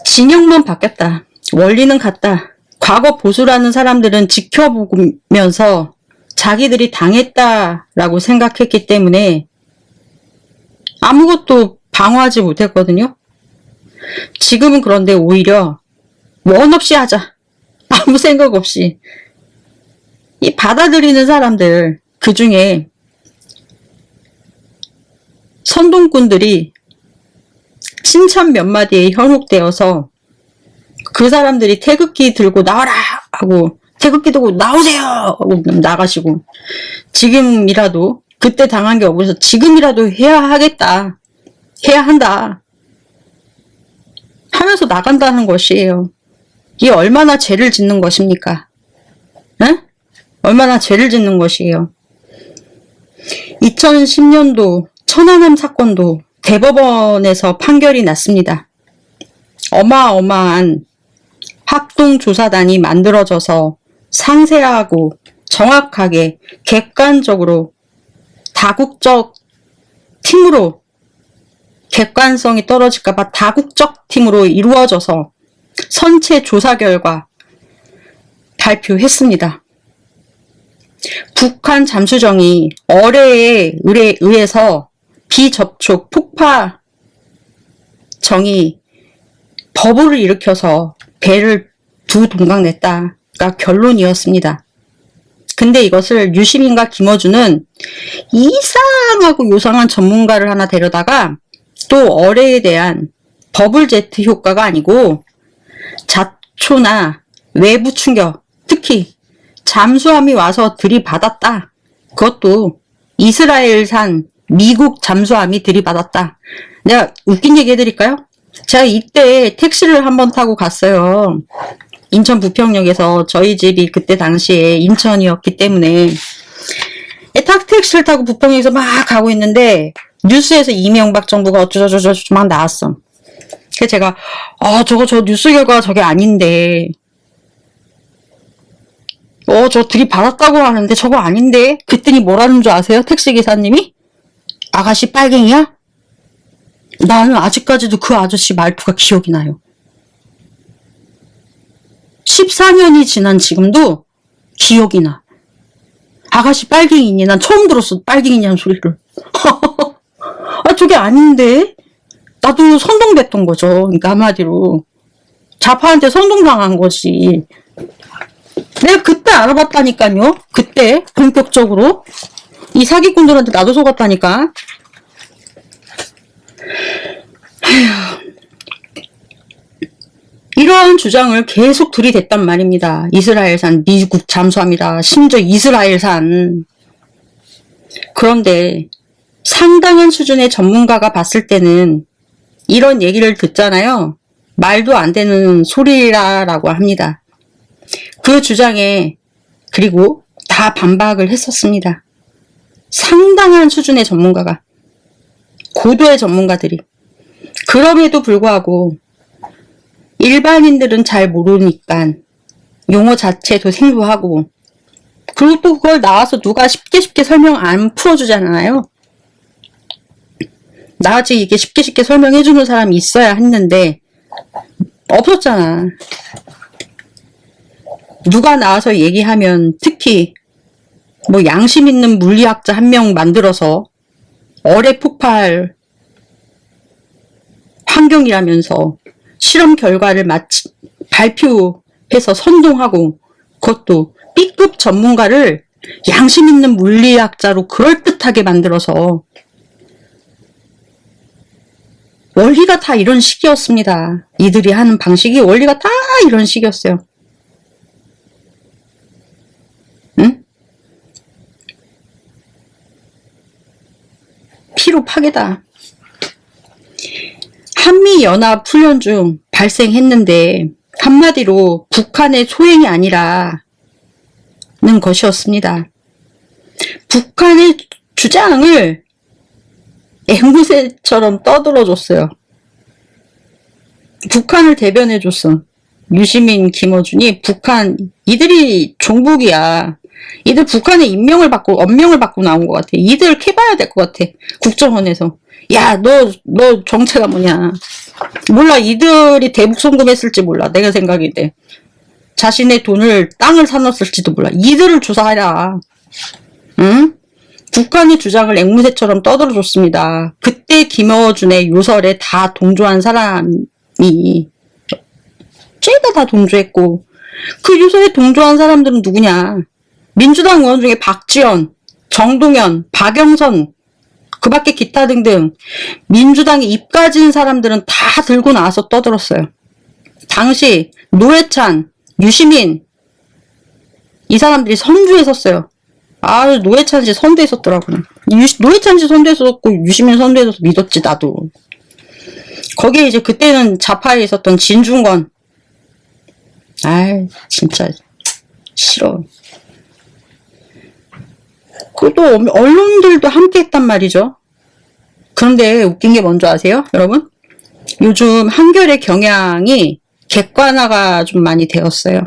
진영만 바뀌었다. 원리는 같다. 과거 보수라는 사람들은 지켜보면서 자기들이 당했다라고 생각했기 때문에 아무것도 방어하지 못했거든요. 지금은 그런데 오히려 원 없이 하자. 아무 생각 없이. 이 받아들이는 사람들, 그 중에 선동꾼들이 칭찬 몇 마디에 현혹되어서 그 사람들이 태극기 들고 나와라! 하고 태극기 들고 나오세요! 하고 나가시고 지금이라도 그때 당한 게 없어서 지금이라도 해야 하겠다. 해야 한다. 하면서 나간다는 것이에요. 이게 얼마나 죄를 짓는 것입니까? 에? 얼마나 죄를 짓는 것이에요. 2010년도 천안함 사건도 대법원에서 판결이 났습니다. 어마어마한 합동조사단이 만들어져서 상세하고 정확하게 객관적으로 다국적 팀으로 객관성이 떨어질까봐 다국적 팀으로 이루어져서 선체 조사 결과 발표했습니다. 북한 잠수정이 어뢰에 의해서 비접촉 폭파 정이 버블을 일으켜서 배를 두 동강 냈다가 결론이었습니다. 근데 이것을 유시민과 김어준은 이상하고 요상한 전문가를 하나 데려다가 또 어뢰에 대한 버블 제트 효과가 아니고 자초나 외부 충격, 특히 잠수함이 와서 들이받았다. 그것도 이스라엘산 미국 잠수함이 들이받았다. 내가 웃긴 얘기 해드릴까요? 제가 이때 택시를 한번 타고 갔어요. 인천 부평역에서 저희 집이 그때 당시에 인천이었기 때문에 택시를 타고 부평역에서 막 가고 있는데 뉴스에서 이명박 정부가 어쩌저쩌저 막 나왔어. 그래서 제가 저 뉴스 결과가 저게 아닌데 저 들이받았다고 하는데 저거 아닌데? 그랬더니 뭐라는 줄 아세요? 택시기사님이? 아가씨 빨갱이야? 나는 아직까지도 그 아저씨 말투가 기억이 나요. 14년이 지난 지금도 기억이 나. 아가씨 빨갱이니? 난 처음 들었어. 빨갱이냐는 소리를. 저게 아닌데? 나도 선동됐던 거죠. 그러니까 한마디로. 좌파한테 선동당한 거지. 내가 그때 알아봤다니까요. 그때 본격적으로 이 사기꾼들한테 나도 속았다니까. 이러한 주장을 계속 들이댔단 말입니다. 이스라엘산 미국 잠수함이다. 심지어 이스라엘산. 그런데 상당한 수준의 전문가가 봤을 때는 이런 얘기를 듣잖아요. 말도 안 되는 소리라고 합니다. 그 주장에 그리고 다 반박을 했었습니다. 상당한 수준의 전문가가, 고도의 전문가들이. 그럼에도 불구하고 일반인들은 잘 모르니까 용어 자체도 생소하고, 그리고 또 그걸 나와서 누가 쉽게 설명 안 풀어주잖아요. 나같이 이게 쉽게 설명해주는 사람이 있어야 했는데 없었잖아. 누가 나와서 얘기하면, 특히 뭐 양심 있는 물리학자 한 명 만들어서 어뢰 폭발 환경이라면서 실험 결과를 발표해서 선동하고, 그것도 B급 전문가를 양심 있는 물리학자로 그럴듯하게 만들어서, 원리가 다 이런 식이었습니다. 이들이 하는 방식이 원리가 다 이런 식이었어요. 응? 피로 파괴다. 한미연합훈련 중 발생했는데 한마디로 북한의 소행이 아니라는 것이었습니다. 북한의 주장을 앵무새처럼 떠들어줬어요. 북한을 대변해줬어. 유시민, 김어준이 이들이 종북이야. 이들 북한의 엄명을 받고 나온 것 같아. 이들 캐봐야 될 것 같아. 국정원에서. 야, 너 정체가 뭐냐. 몰라. 이들이 대북 송금했을지 몰라. 내가 생각인데. 자신의 땅을 사놨을지도 몰라. 이들을 조사하라. 응? 북한의 주장을 앵무새처럼 떠들어줬습니다. 그때 김어준의 요설에 다 동조한 사람이, 죄다 다 동조했고, 그 요설에 동조한 사람들은 누구냐. 민주당 의원 중에 박지원, 정동현, 박영선, 그 밖에 기타 등등 민주당에 입가진 사람들은 다 들고 나와서 떠들었어요. 당시 노회찬, 유시민, 이 사람들이 선두에 섰어요. 노회찬 씨 선두에 섰더라고요. 노회찬 씨 선두에 섰고 유시민 선두에 서서 믿었지, 나도. 거기에 이제 그때는 좌파에 있었던 진중권. 진짜 싫어. 그것도 언론들도 함께 했단 말이죠. 그런데 웃긴 게 뭔지 아세요, 여러분? 요즘 한겨레 경향이 객관화가 좀 많이 되었어요.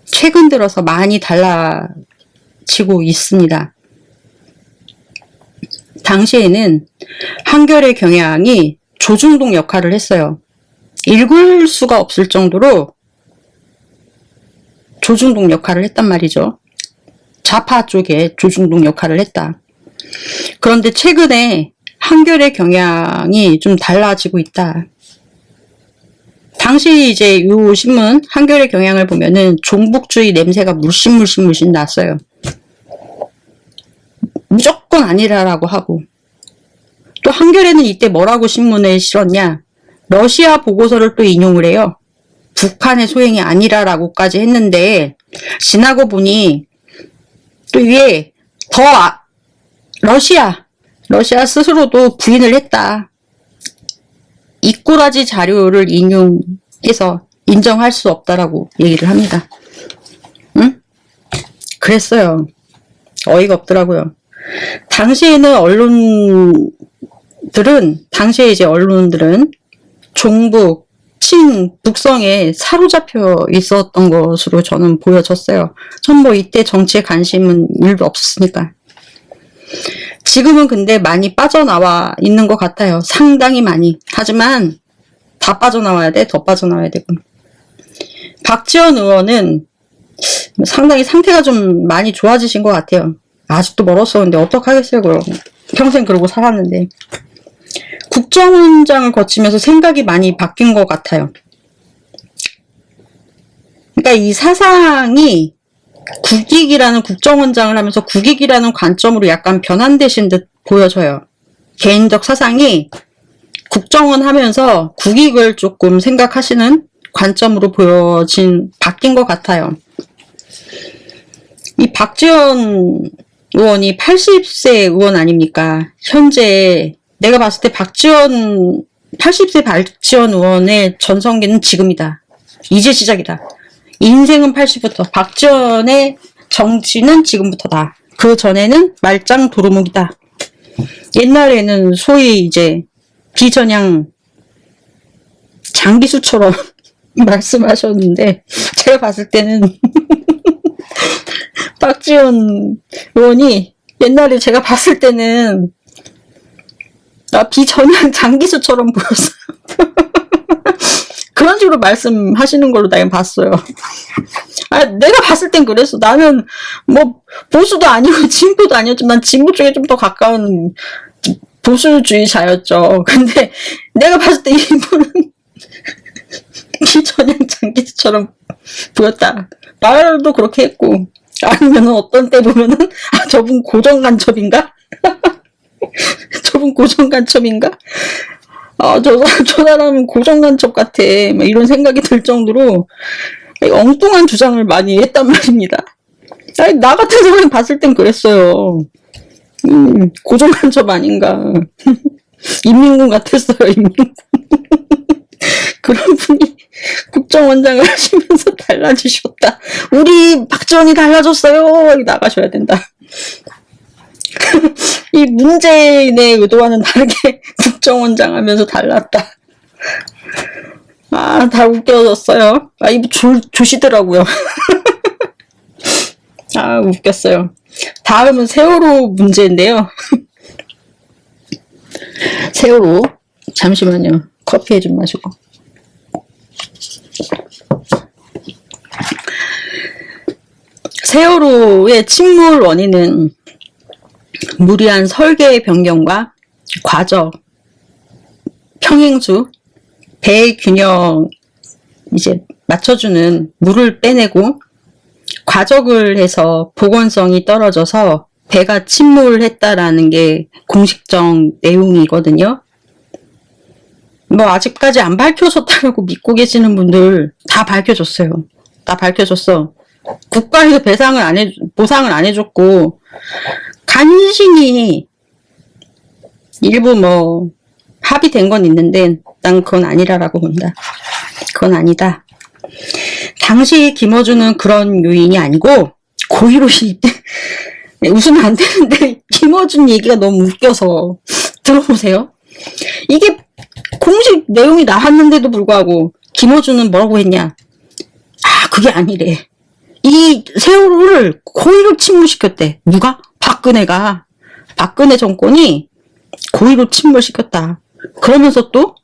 최근 들어서 많이 달라지고 있습니다. 당시에는 한겨레 경향이 조중동 역할을 했어요. 읽을 수가 없을 정도로 조중동 역할을 했단 말이죠. 좌파 쪽에 조중동 역할을 했다. 그런데 최근에 한겨레 경향이 좀 달라지고 있다. 당시 이제 요 신문 한겨레 경향을 보면은 종북주의 냄새가 물씬 났어요. 무조건 아니라라고 하고, 또 한겨레는 이때 뭐라고 신문에 실었냐. 러시아 보고서를 또 인용을 해요. 북한의 소행이 아니라라고까지 했는데 지나고 보니 또 위에 더 러시아 스스로도 부인을 했다. 이 꼬라지 자료를 인용해서 인정할 수 없다라고 얘기를 합니다. 응? 그랬어요. 어이가 없더라고요. 당시에 이제 언론들은 종북, 친북성에 사로잡혀 있었던 것으로 저는 보여졌어요. 전 뭐 이때 정치에 관심은 1도 없었으니까. 지금은 근데 많이 빠져나와 있는 것 같아요. 상당히 많이. 하지만 다 빠져나와야 돼. 더 빠져나와야 되고. 박지원 의원은 상당히 상태가 좀 많이 좋아지신 것 같아요. 아직도 멀었어. 근데 어떡하겠어요, 그럼. 평생 그러고 살았는데. 국정원장을 거치면서 생각이 많이 바뀐 것 같아요. 그러니까 이 사상이 국정원장을 하면서 국익이라는 관점으로 약간 변환되신 듯 보여져요. 개인적 사상이 국정원 하면서 국익을 조금 생각하시는 관점으로 바뀐 것 같아요. 이 박지원 의원이 80세 의원 아닙니까? 현재 내가 봤을 때 80세 박지원 의원의 전성기는 지금이다. 이제 시작이다. 인생은 80부터, 박지원의 정치는 지금부터다. 그 전에는 말짱 도루묵이다. 옛날에는 소위 이제 비전향 장기수처럼 말씀하셨는데 제가 봤을 때는 박지원 의원이 옛날에 제가 봤을 때는 비전향 장기수처럼 보였어요. 그런 식으로 말씀하시는 걸로 내가 봤어요. 내가 봤을 땐 그랬어. 나는 뭐 보수도 아니고 진보도 아니었지만 진보 쪽에 좀 더 가까운 보수주의자였죠. 근데 내가 봤을 때 이분은 비전향 장기수처럼 보였다. 말도 그렇게 했고, 아니면 어떤 때 보면은 저분 고정간첩인가? 저분 고정간첩인가? 저 사람은 고정간첩 같아. 막 이런 생각이 들 정도로 엉뚱한 주장을 많이 했단 말입니다. 나 같은 사람이 봤을 땐 그랬어요. 고정간첩 아닌가. 인민군 같았어요, 인민군. 그런 분이 국정원장을 하시면서 달라지셨다. 우리 박지원이 달라졌어요. 나가셔야 된다. 이 문재인의 의도와는 다르게 국정원장 하면서 달랐다. 다 웃겨졌어요. 이거 조시더라고요. 웃겼어요. 다음은 세월호 문제인데요. 세월호. 잠시만요. 커피 좀 마시고. 세월호의 침몰 원인은 무리한 설계 변경과 과적, 평행수, 배 균형 이제 맞춰주는 물을 빼내고 과적을 해서 복원성이 떨어져서 배가 침몰했다라는 게 공식적 내용이거든요. 뭐 아직까지 안 밝혀졌다고 믿고 계시는 분들 다 밝혀졌어요. 다 밝혀졌어. 국가에서 보상을 안 해줬고 간신히 일부 뭐 합의된 건 있는데 난 그건 아니라고 본다. 그건 아니다. 당시 김어준은 그런 요인이 아니고 고의로 웃으면 안 되는데 김어준 얘기가 너무 웃겨서 들어보세요. 이게 공식 내용이 나왔는데도 불구하고 김어준은 뭐라고 했냐? 그게 아니래. 이 세월호를 고의로 침몰시켰대. 누가? 박근혜가. 박근혜 정권이 고의로 침몰시켰다. 그러면서 또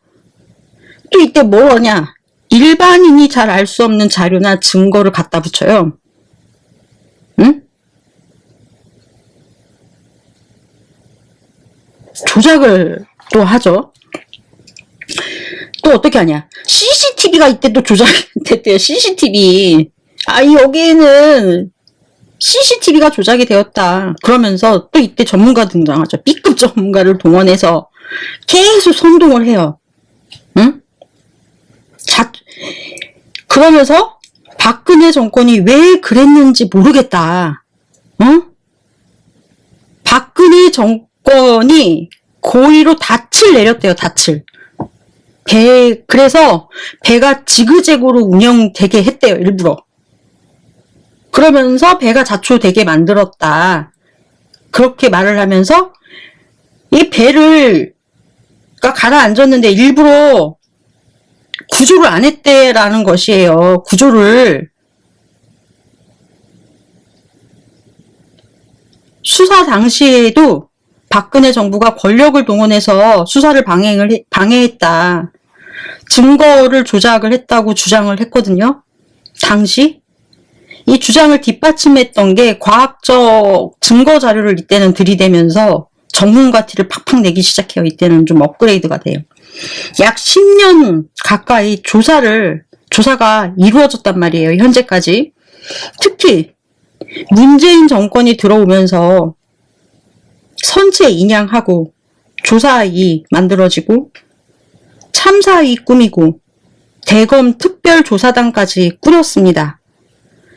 이때 뭘 하냐? 일반인이 잘 알 수 없는 자료나 증거를 갖다 붙여요. 응? 조작을 또 하죠. 또 어떻게 하냐? CCTV가 이때 또 조작이 됐대요. CCTV. 여기에는 CCTV가 조작이 되었다. 그러면서 또 이때 전문가 등장하죠. B급 전문가를 동원해서 계속 선동을 해요. 응? 그러면서 박근혜 정권이 왜 그랬는지 모르겠다. 박근혜 정권이 고의로 닻을 내렸대요. 닻을. 그래서 배가 지그재그로 운영되게 했대요. 일부러. 그러면서 배가 자초되게 만들었다. 그렇게 말을 하면서 이 배를 가라앉았는데 일부러 구조를 안 했대라는 것이에요. 구조를. 수사 당시에도 박근혜 정부가 권력을 동원해서 수사를 방해했다. 증거를 조작을 했다고 주장을 했거든요. 당시. 이 주장을 뒷받침했던 게 과학적 증거 자료를 이때는 들이대면서 전문가 티를 팍팍 내기 시작해요. 이때는 좀 업그레이드가 돼요. 약 10년 가까이 조사가 이루어졌단 말이에요. 현재까지. 특히 문재인 정권이 들어오면서 선체 인양하고 조사위 만들어지고 참사위 꾸미고 대검 특별조사단까지 꾸렸습니다.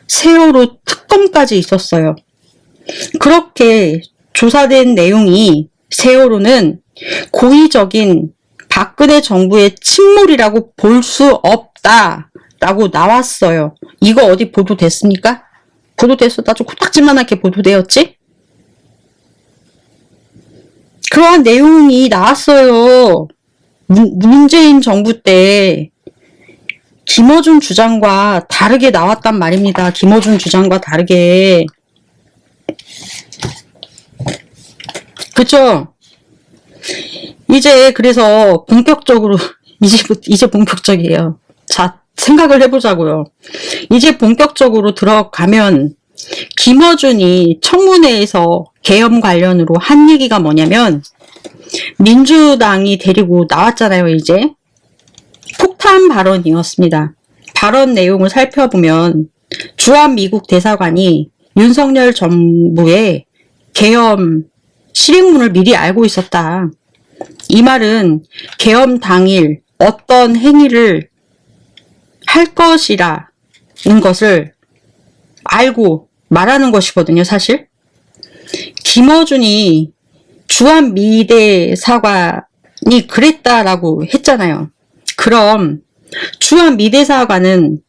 세월호 특검까지 있었어요. 그렇게 조사된 내용이 세월호는 고의적인 박근혜 정부의 침몰이라고 볼 수 없다라고 나왔어요. 이거 어디 보도됐습니까? 보도됐어. 아주 코딱지만하게 보도되었지? 그러한 내용이 나왔어요. 문재인 정부 때 김어준 주장과 다르게 나왔단 말입니다. 김어준 주장과 다르게. 그쵸? 이제 그래서 본격적으로 이제 본격적이에요. 자, 생각을 해보자고요. 이제 본격적으로 들어가면 김어준이 청문회에서 계엄 관련으로 한 얘기가 뭐냐면 민주당이 데리고 나왔잖아요. 이제 폭탄 발언이었습니다. 발언 내용을 살펴보면 주한 미국 대사관이 윤석열 정부의 계엄 실행문을 미리 알고 있었다. 이 말은 계엄 당일 어떤 행위를 할 것이라는 것을 알고 말하는 것이거든요. 사실 김어준이 주한 미대사관이 그랬다라고 했잖아요. 그럼 주한 미대사관은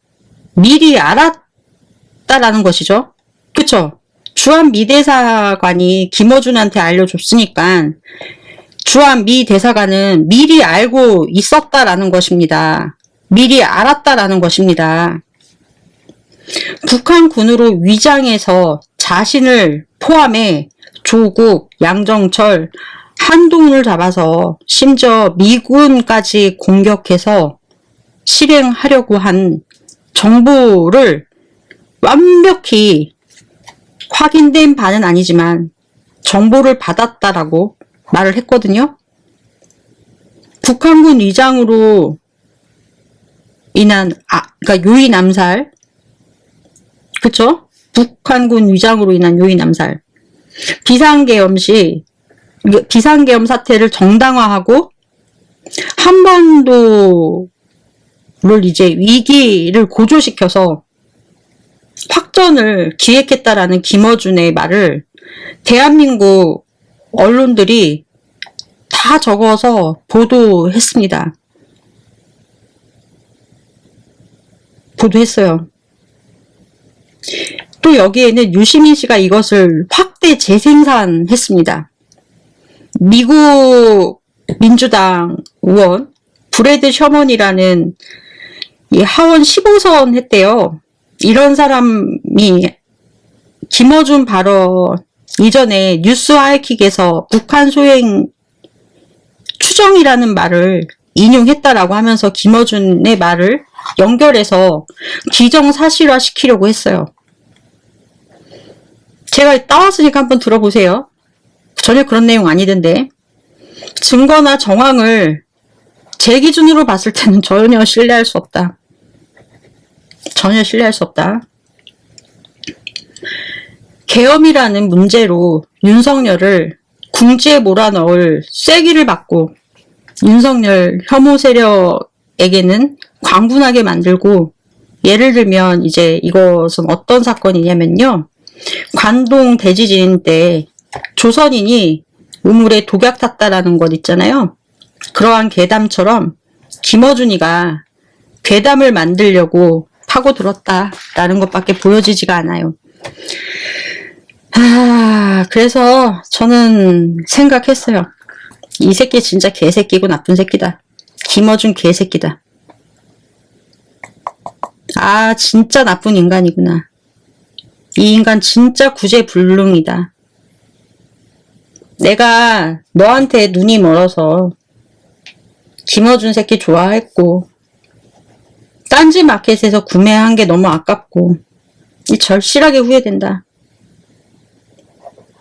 미리 알았다라는 것이죠. 그쵸? 주한 미대사관이 김어준한테 알려줬으니까 주한 미대사관은 미리 알고 있었다라는 것입니다. 미리 알았다라는 것입니다. 북한군으로 위장해서 자신을 포함해 조국, 양정철, 한동훈을 잡아서 심지어 미군까지 공격해서 실행하려고 한 정보를 완벽히 확인된 바는 아니지만 정보를 받았다라고 말을 했거든요. 북한군 위장으로 인한 그러니까 요인 암살, 그쵸? 북한군 위장으로 인한 요인 암살, 비상계엄 사태를 정당화하고 한반도를 이제 위기를 고조시켜서 확전을 기획했다라는 김어준의 말을 대한민국 언론들이 다 적어서 보도했습니다. 보도했어요. 또 여기에는 유시민 씨가 이것을 확대 재생산했습니다. 미국 민주당 의원 브래드 셔먼이라는 이 하원 15선 했대요. 이런 사람이 김어준 발언 이전에 뉴스 하이킥에서 북한 소행 추정이라는 말을 인용했다라고 하면서 김어준의 말을 연결해서 기정사실화 시키려고 했어요. 제가 따왔으니까 한번 들어보세요. 전혀 그런 내용 아니던데. 증거나 정황을 제 기준으로 봤을 때는 전혀 신뢰할 수 없다. 전혀 신뢰할 수 없다. 계엄이라는 문제로 윤석열을 궁지에 몰아넣을 쐐기를 받고 윤석열 혐오 세력에게는 광분하게 만들고, 예를 들면 이제 이것은 어떤 사건이냐면요. 관동 대지진 때 조선인이 우물에 독약 탔다라는 것 있잖아요. 그러한 괴담처럼 김어준이가 괴담을 만들려고 파고들었다라는 것밖에 보여지지가 않아요. 그래서 저는 생각했어요. 이 새끼 진짜 개새끼고 나쁜 새끼다. 김어준 개새끼다. 진짜 나쁜 인간이구나. 이 인간 진짜 구제불능이다. 내가 너한테 눈이 멀어서 김어준 새끼 좋아했고 딴지 마켓에서 구매한 게 너무 아깝고 이 절실하게 후회된다.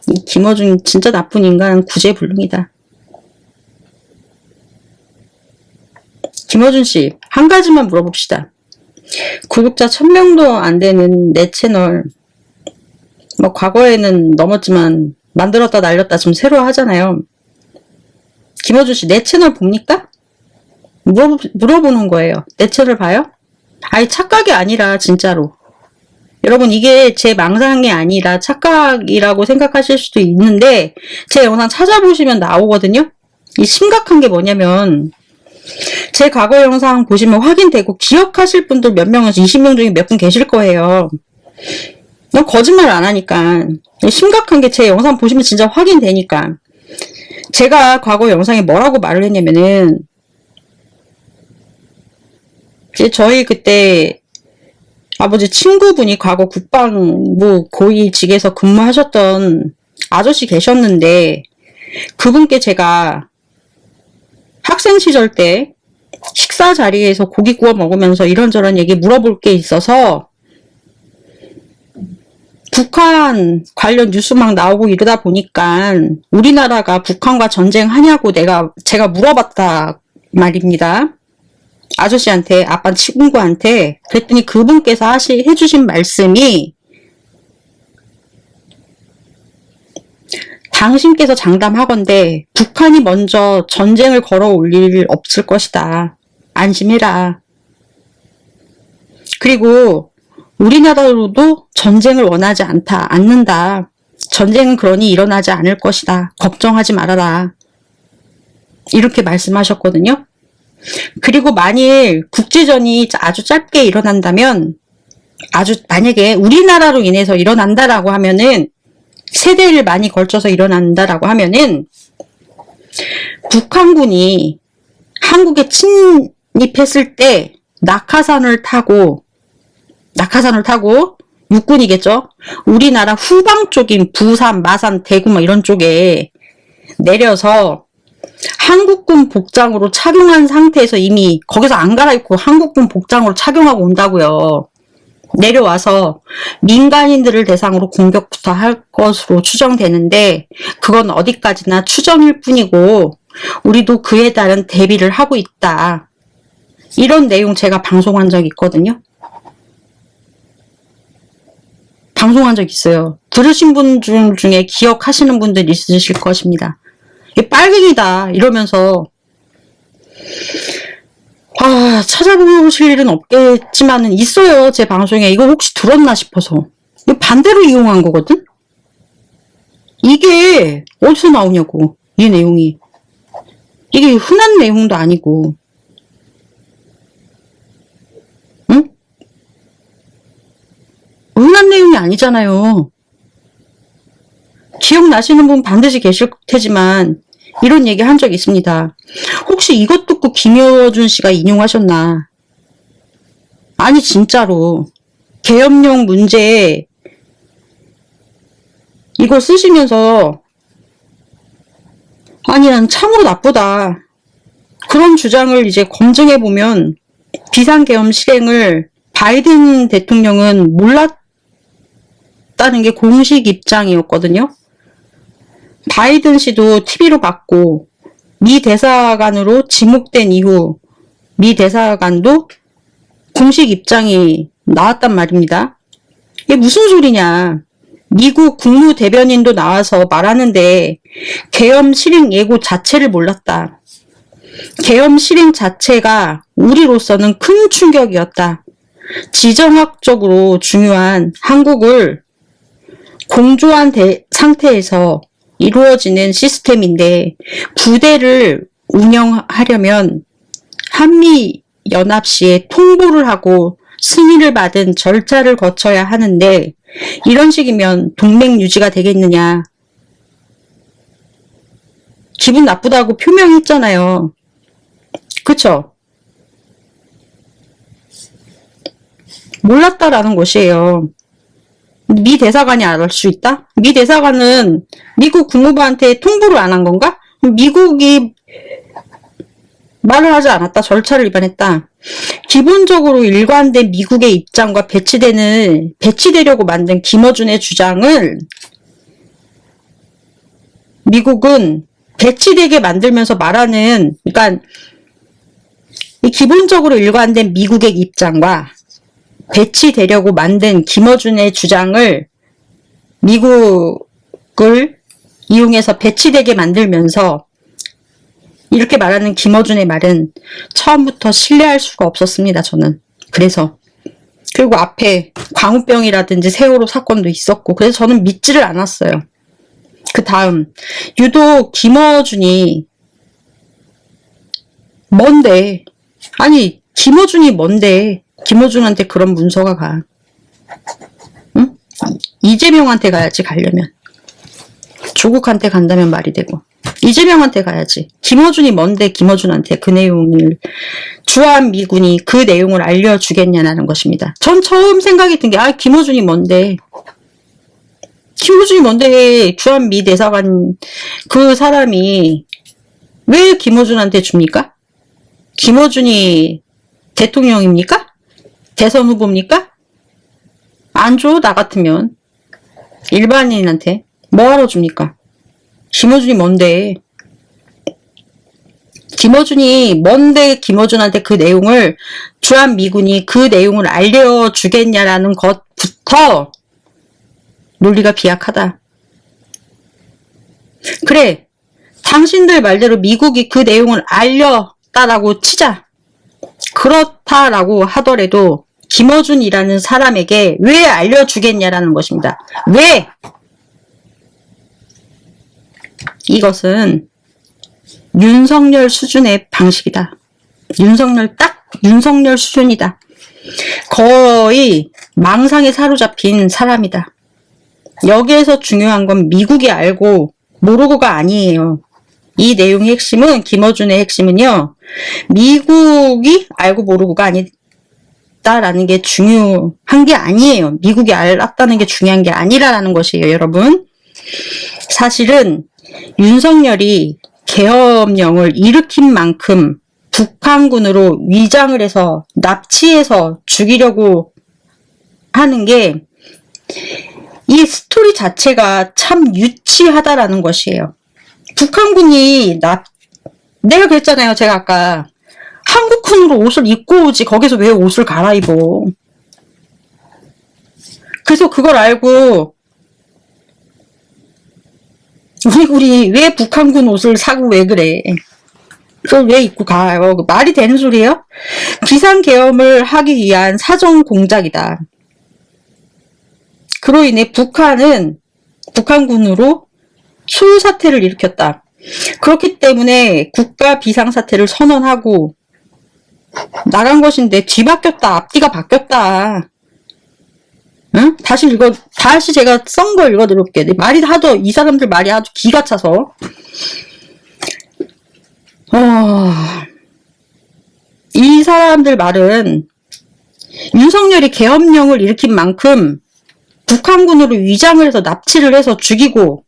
이 김어준 진짜 나쁜 인간은 구제불능이다. 김어준씨, 한 가지만 물어봅시다. 구독자 1000명도 안 되는 내 채널, 뭐 과거에는 넘었지만 만들었다 날렸다 좀 새로 하잖아요. 김어준씨, 내 채널 봅니까? 물어보는 거예요. 내 채널 봐요? 아니, 착각이 아니라 진짜로. 여러분, 이게 제 망상이 아니라 착각이라고 생각하실 수도 있는데 제 영상 찾아보시면 나오거든요. 이 심각한 게 뭐냐면 제 과거 영상 보시면 확인되고 기억하실 분들 몇 명에서 20명 중에 몇 분 계실 거예요. 넌 거짓말 안 하니까. 심각한 게 제 영상 보시면 진짜 확인되니까. 제가 과거 영상에 뭐라고 말을 했냐면은 저희 그때 아버지 친구분이 과거 국방부 고위직에서 근무하셨던 아저씨 계셨는데 그분께 제가 학생 시절 때 식사 자리에서 고기 구워 먹으면서 이런저런 얘기 물어볼 게 있어서 북한 관련 뉴스 막 나오고 이러다 보니까 우리나라가 북한과 전쟁하냐고 제가 물어봤다 말입니다. 아저씨한테, 아빠 친구한테. 그랬더니 그분께서 해주신 말씀이 당신께서 장담하건대 북한이 먼저 전쟁을 걸어올 일 없을 것이다. 안심해라. 그리고 우리나라로도 전쟁을 원하지 않는다. 전쟁은 그러니 일어나지 않을 것이다. 걱정하지 말아라. 이렇게 말씀하셨거든요. 그리고 만일 국제전이 아주 짧게 일어난다면, 만약에 우리나라로 인해서 일어난다라고 하면은, 세대를 많이 걸쳐서 일어난다라고 하면은, 북한군이 한국에 침입했을 때, 낙하산을 타고, 육군이겠죠? 우리나라 후방 쪽인 부산, 마산, 대구 막 이런 쪽에 내려서, 한국군 복장으로 착용한 상태에서 이미 거기서 안 갈아입고 한국군 복장으로 착용하고 온다고요. 내려와서 민간인들을 대상으로 공격부터 할 것으로 추정되는데 그건 어디까지나 추정일 뿐이고 우리도 그에 따른 대비를 하고 있다. 이런 내용 제가 방송한 적 있거든요. 방송한 적 있어요. 들으신 분 중에 기억하시는 분들 있으실 것입니다. 빨갱이다 이러면서 찾아보실 일은 없겠지만은 있어요. 제 방송에. 이거 혹시 들었나 싶어서. 이거 반대로 이용한 거거든. 이게 어디서 나오냐고. 이 내용이. 이게 흔한 내용도 아니고. 응? 흔한 내용이 아니잖아요. 기억나시는 분 반드시 계실 테지만 이런 얘기 한 적 있습니다. 혹시 이것 듣고 김여준 씨가 인용하셨나? 아니 진짜로 계엄령 문제에 이걸 쓰시면서 아니 난 참으로 나쁘다. 그런 주장을 이제 검증해보면 비상계엄 실행을 바이든 대통령은 몰랐다는 게 공식 입장이었거든요. 바이든 씨도 TV로 봤고 미 대사관으로 지목된 이후 미 대사관도 공식 입장이 나왔단 말입니다. 이게 무슨 소리냐. 미국 국무대변인도 나와서 말하는데 계엄 실행 예고 자체를 몰랐다. 계엄 실행 자체가 우리로서는 큰 충격이었다. 지정학적으로 중요한 한국을 공조한 상태에서 이루어지는 시스템인데 부대를 운영하려면 한미연합 시에 통보를 하고 승인을 받은 절차를 거쳐야 하는데 이런 식이면 동맹 유지가 되겠느냐. 기분 나쁘다고 표명했잖아요. 그쵸? 몰랐다라는 것이에요. 미 대사관이 알 수 있다? 미 대사관은 미국 국무부한테 통보를 안 한 건가? 미국이 말을 하지 않았다. 절차를 위반했다. 기본적으로 일관된 미국의 입장과 배치되려고 만든 김어준의 주장을 미국은 배치되게 만들면서 말하는, 그러니까 이 기본적으로 일관된 미국의 입장과 배치되려고 만든 김어준의 주장을 미국을 이용해서 배치되게 만들면서 이렇게 말하는 김어준의 말은 처음부터 신뢰할 수가 없었습니다. 저는. 그래서. 그리고 앞에 광우병이라든지 세월호 사건도 있었고 그래서 저는 믿지를 않았어요. 그 다음 유독 김어준이 뭔데? 아니 김어준이 뭔데? 김어준한테 그런 문서가 가. 응? 이재명한테 가야지 가려면. 조국한테 간다면 말이 되고. 이재명한테 가야지. 김어준이 뭔데 김어준한테 그 내용을 주한미군이 그 내용을 알려주겠냐는 것입니다. 전 처음 생각이 든 게 김어준이 뭔데. 김어준이 뭔데 주한미 대사관 그 사람이 왜 김어준한테 줍니까? 김어준이 대통령입니까? 대선 후보입니까? 안 줘, 나 같으면. 일반인한테. 뭐하러 줍니까? 김어준이 뭔데? 김어준이 뭔데 김어준한테 그 내용을, 주한미군이 그 내용을 알려주겠냐라는 것부터 논리가 비약하다. 그래, 당신들 말대로 미국이 그 내용을 알렸다라고 치자. 그렇다라고 하더라도 김어준이라는 사람에게 왜 알려주겠냐라는 것입니다. 왜? 이것은 윤석열 수준의 방식이다. 윤석열 수준이다. 거의 망상에 사로잡힌 사람이다. 여기에서 중요한 건 미국이 알고 모르고가 아니에요. 이 내용의 핵심은, 김어준의 핵심은요, 미국이 알고 모르고가 아니다라는 게 중요한 게 아니에요. 미국이 알았다는 게 중요한 게 아니라는 것이에요, 여러분. 사실은 윤석열이 계엄령을 일으킨 만큼 북한군으로 위장을 해서 납치해서 죽이려고 하는 게 이 스토리 자체가 참 유치하다라는 것이에요. 북한군이 내가 그랬잖아요. 제가 아까 한국군으로 옷을 입고 오지 거기서 왜 옷을 갈아입어. 그래서 그걸 알고 우리 왜 북한군 옷을 사고 왜 그래. 그걸 왜 입고 가요. 말이 되는 소리예요? 비상계엄을 하기 위한 사정공작이다. 그로 인해 북한군으로 소요사태를 일으켰다. 그렇기 때문에 국가 비상사태를 선언하고 나간 것인데 뒤바뀌었다. 앞뒤가 바뀌었다. 응? 다시 제가 쓴 걸 읽어드릴게요. 이 사람들 말이 아주 기가 차서. 이 사람들 말은 윤석열이 계엄령을 일으킨 만큼 북한군으로 위장을 해서 납치를 해서 죽이고,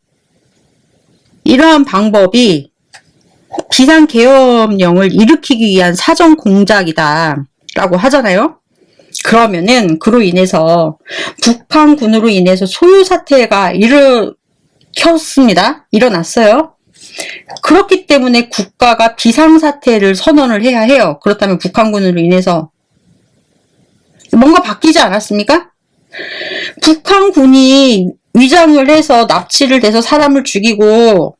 이러한 방법이 비상계엄령을 일으키기 위한 사정공작이다 라고 하잖아요. 그러면은 그로 인해서 북한군으로 인해서 소요사태가 일어났어요. 그렇기 때문에 국가가 비상사태를 선언을 해야 해요. 그렇다면 북한군으로 인해서 뭔가 바뀌지 않았습니까? 북한군이 위장을 해서 납치를 해서 사람을 죽이고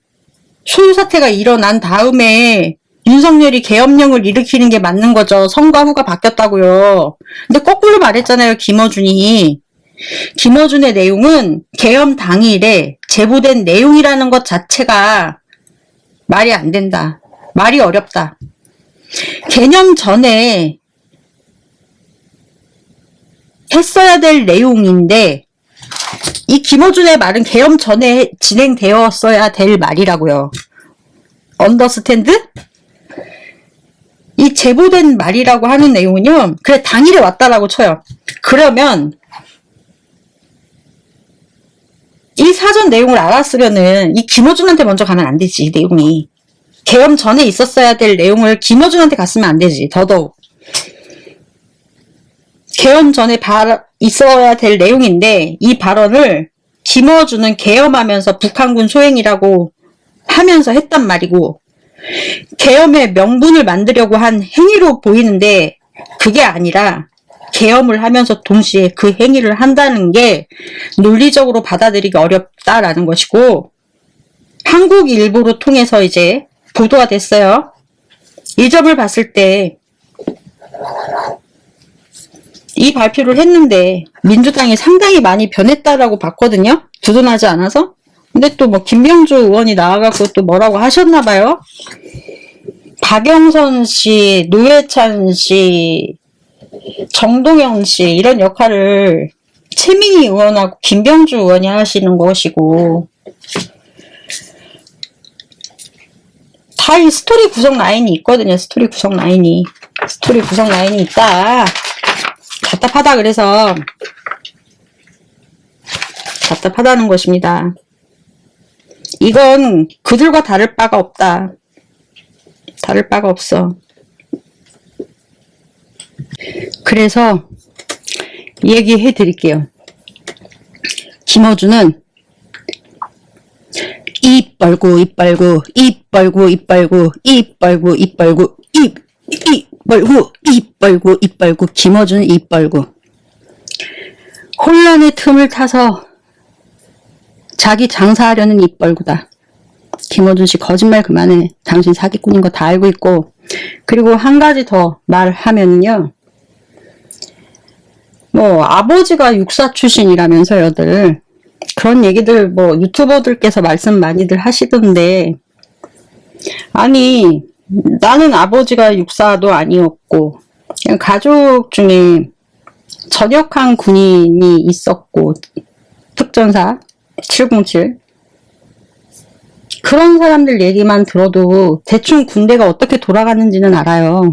소요사태가 일어난 다음에 윤석열이 계엄령을 일으키는 게 맞는 거죠. 선과 후가 바뀌었다고요. 근데 거꾸로 말했잖아요. 김어준이. 김어준의 내용은 계엄 당일에 제보된 내용이라는 것 자체가 말이 안 된다. 말이 어렵다. 개념 전에 했어야 될 내용인데 이 김어준의 말은 계엄 전에 진행되었어야 될 말이라고요. 언더스탠드? 이 제보된 말이라고 하는 내용은요. 그래 당일에 왔다라고 쳐요. 그러면 이 사전 내용을 알았으면은 이 김어준한테 먼저 가면 안 되지. 이 내용이. 계엄 전에 있었어야 될 내용을 김어준한테 갔으면 안 되지. 더더욱. 계엄 전에 있어야 될 내용인데 이 발언을 김어준은 계엄하면서 북한군 소행이라고 하면서 했단 말이고 계엄의 명분을 만들려고 한 행위로 보이는데 그게 아니라 계엄을 하면서 동시에 그 행위를 한다는 게 논리적으로 받아들이기 어렵다라는 것이고 한국일보를 통해서 이제 보도가 됐어요. 이 점을 봤을 때 이 발표를 했는데 민주당이 상당히 많이 변했다라고 봤거든요. 두둔하지 않아서. 근데 또 뭐 김명주 의원이 나와갖고 또 뭐라고 하셨나봐요. 박영선 씨, 노회찬 씨, 정동영 씨 이런 역할을 최민희 의원하고 김병주 의원이 하시는 것이고 다 이 스토리 구성 라인이 있거든요. 스토리 구성 라인이 있다. 답답하다 그래서 답답하다는 것입니다. 이건 그들과 다를 바가 없다. 다를 바가 없어. 그래서 얘기해 드릴게요. 김어준은 입 벌고 입 벌고 입 벌고 입 벌고 입 벌고 입 벌고 입 벌고 입 벌고 입 벌고 김어준은 입 벌고 혼란의 틈을 타서 자기 장사하려는 입 벌고다. 김어준 씨 거짓말 그만해. 당신 사기꾼인 거 다 알고 있고 그리고 한 가지 더 말하면요. 뭐 아버지가 육사 출신이라면서요들 그런 얘기들 뭐 유튜버들께서 말씀 많이들 하시던데 아니 나는 아버지가 육사도 아니었고 그냥 가족 중에 전역한 군인이 있었고 특전사 707 그런 사람들 얘기만 들어도 대충 군대가 어떻게 돌아가는지는 알아요.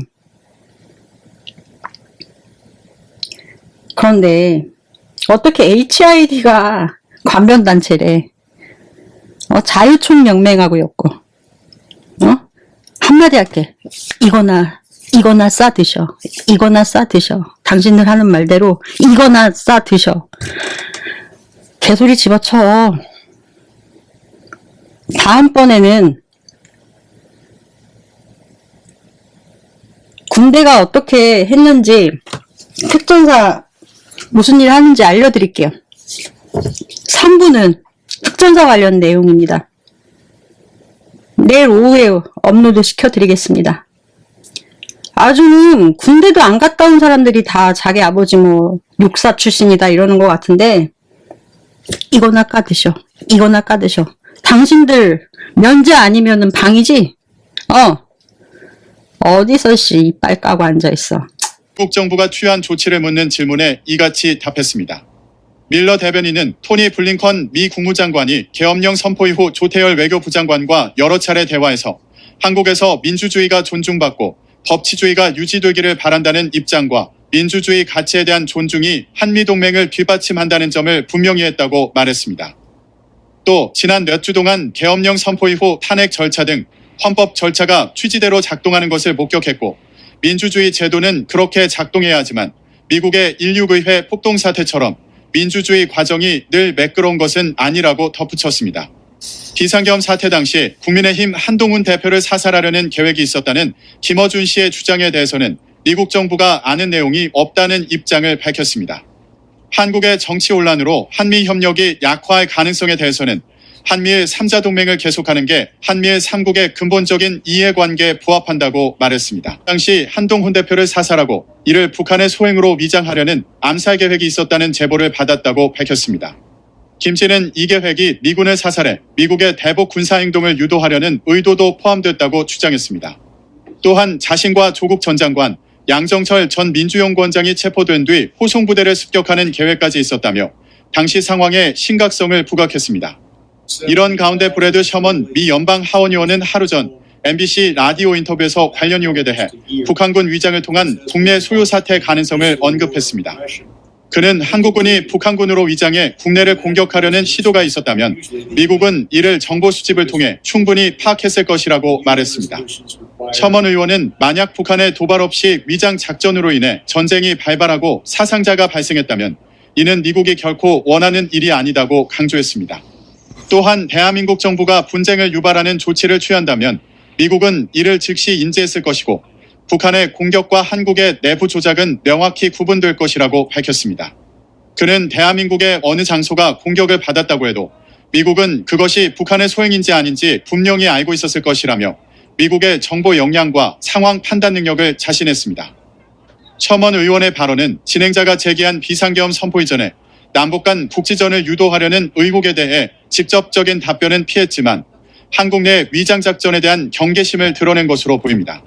그런데 어떻게 HID가 관변단체래. 자유총연맹하고 엮고 한마디 할게. 이거나 싸 드셔. 이거나 싸 드셔. 당신들 하는 말대로 이거나 싸 드셔. 개소리 집어쳐. 다음번에는 군대가 어떻게 했는지 특전사 무슨 일 하는지 알려드릴게요. 3부는 특전사 관련 내용입니다. 내일 오후에 업로드 시켜드리겠습니다. 아주 군대도 안 갔다 온 사람들이 다 자기 아버지 뭐 육사 출신이다 이러는 것 같은데 이거나 까드셔. 이거나 까드셔. 당신들 면제 아니면은 방이지? 어디서 이빨 까고 앉아있어. 미국 정부가 취한 조치를 묻는 질문에 이같이 답했습니다. 밀러 대변인은 토니 블링컨 미 국무장관이 계엄령 선포 이후 조태열 외교부 장관과 여러 차례 대화에서 한국에서 민주주의가 존중받고 법치주의가 유지되기를 바란다는 입장과 민주주의 가치에 대한 존중이 한미동맹을 뒷받침한다는 점을 분명히 했다고 말했습니다. 또 지난 몇 주 동안 계엄령 선포 이후 탄핵 절차 등 헌법 절차가 취지대로 작동하는 것을 목격했고 민주주의 제도는 그렇게 작동해야 하지만 미국의 16의회 폭동 사태처럼 민주주의 과정이 늘 매끄러운 것은 아니라고 덧붙였습니다. 비상계엄 사태 당시 국민의힘 한동훈 대표를 사살하려는 계획이 있었다는 김어준 씨의 주장에 대해서는 미국 정부가 아는 내용이 없다는 입장을 밝혔습니다. 한국의 정치 혼란으로 한미 협력이 약화할 가능성에 대해서는 한미일 3자 동맹을 계속하는 게 한미일 3국의 근본적인 이해관계에 부합한다고 말했습니다. 당시 한동훈 대표를 사살하고 이를 북한의 소행으로 위장하려는 암살 계획이 있었다는 제보를 받았다고 밝혔습니다. 김 씨는 이 계획이 미군을 사살해 미국의 대북 군사행동을 유도하려는 의도도 포함됐다고 주장했습니다. 또한 자신과 조국 전 장관, 양정철 전 민주연구원장이 체포된 뒤 호송부대를 습격하는 계획까지 있었다며 당시 상황의 심각성을 부각했습니다. 이런 가운데 브래드 셔먼 미 연방 하원의원은 하루 전 MBC 라디오 인터뷰에서 관련 의혹에 대해 북한군 위장을 통한 국내 소요 사태 가능성을 언급했습니다. 그는 한국군이 북한군으로 위장해 국내를 공격하려는 시도가 있었다면 미국은 이를 정보 수집을 통해 충분히 파악했을 것이라고 말했습니다. 셔먼 의원은 만약 북한의 도발 없이 위장 작전으로 인해 전쟁이 발발하고 사상자가 발생했다면 이는 미국이 결코 원하는 일이 아니다고 강조했습니다. 또한 대한민국 정부가 분쟁을 유발하는 조치를 취한다면 미국은 이를 즉시 인지했을 것이고 북한의 공격과 한국의 내부 조작은 명확히 구분될 것이라고 밝혔습니다. 그는 대한민국의 어느 장소가 공격을 받았다고 해도 미국은 그것이 북한의 소행인지 아닌지 분명히 알고 있었을 것이라며 미국의 정보 역량과 상황 판단 능력을 자신했습니다. 셔먼 의원의 발언은 진행자가 제기한 비상계엄 선포 이전에 남북 간 국지전을 유도하려는 의혹에 대해 직접적인 답변은 피했지만 한국 내 위장작전에 대한 경계심을 드러낸 것으로 보입니다.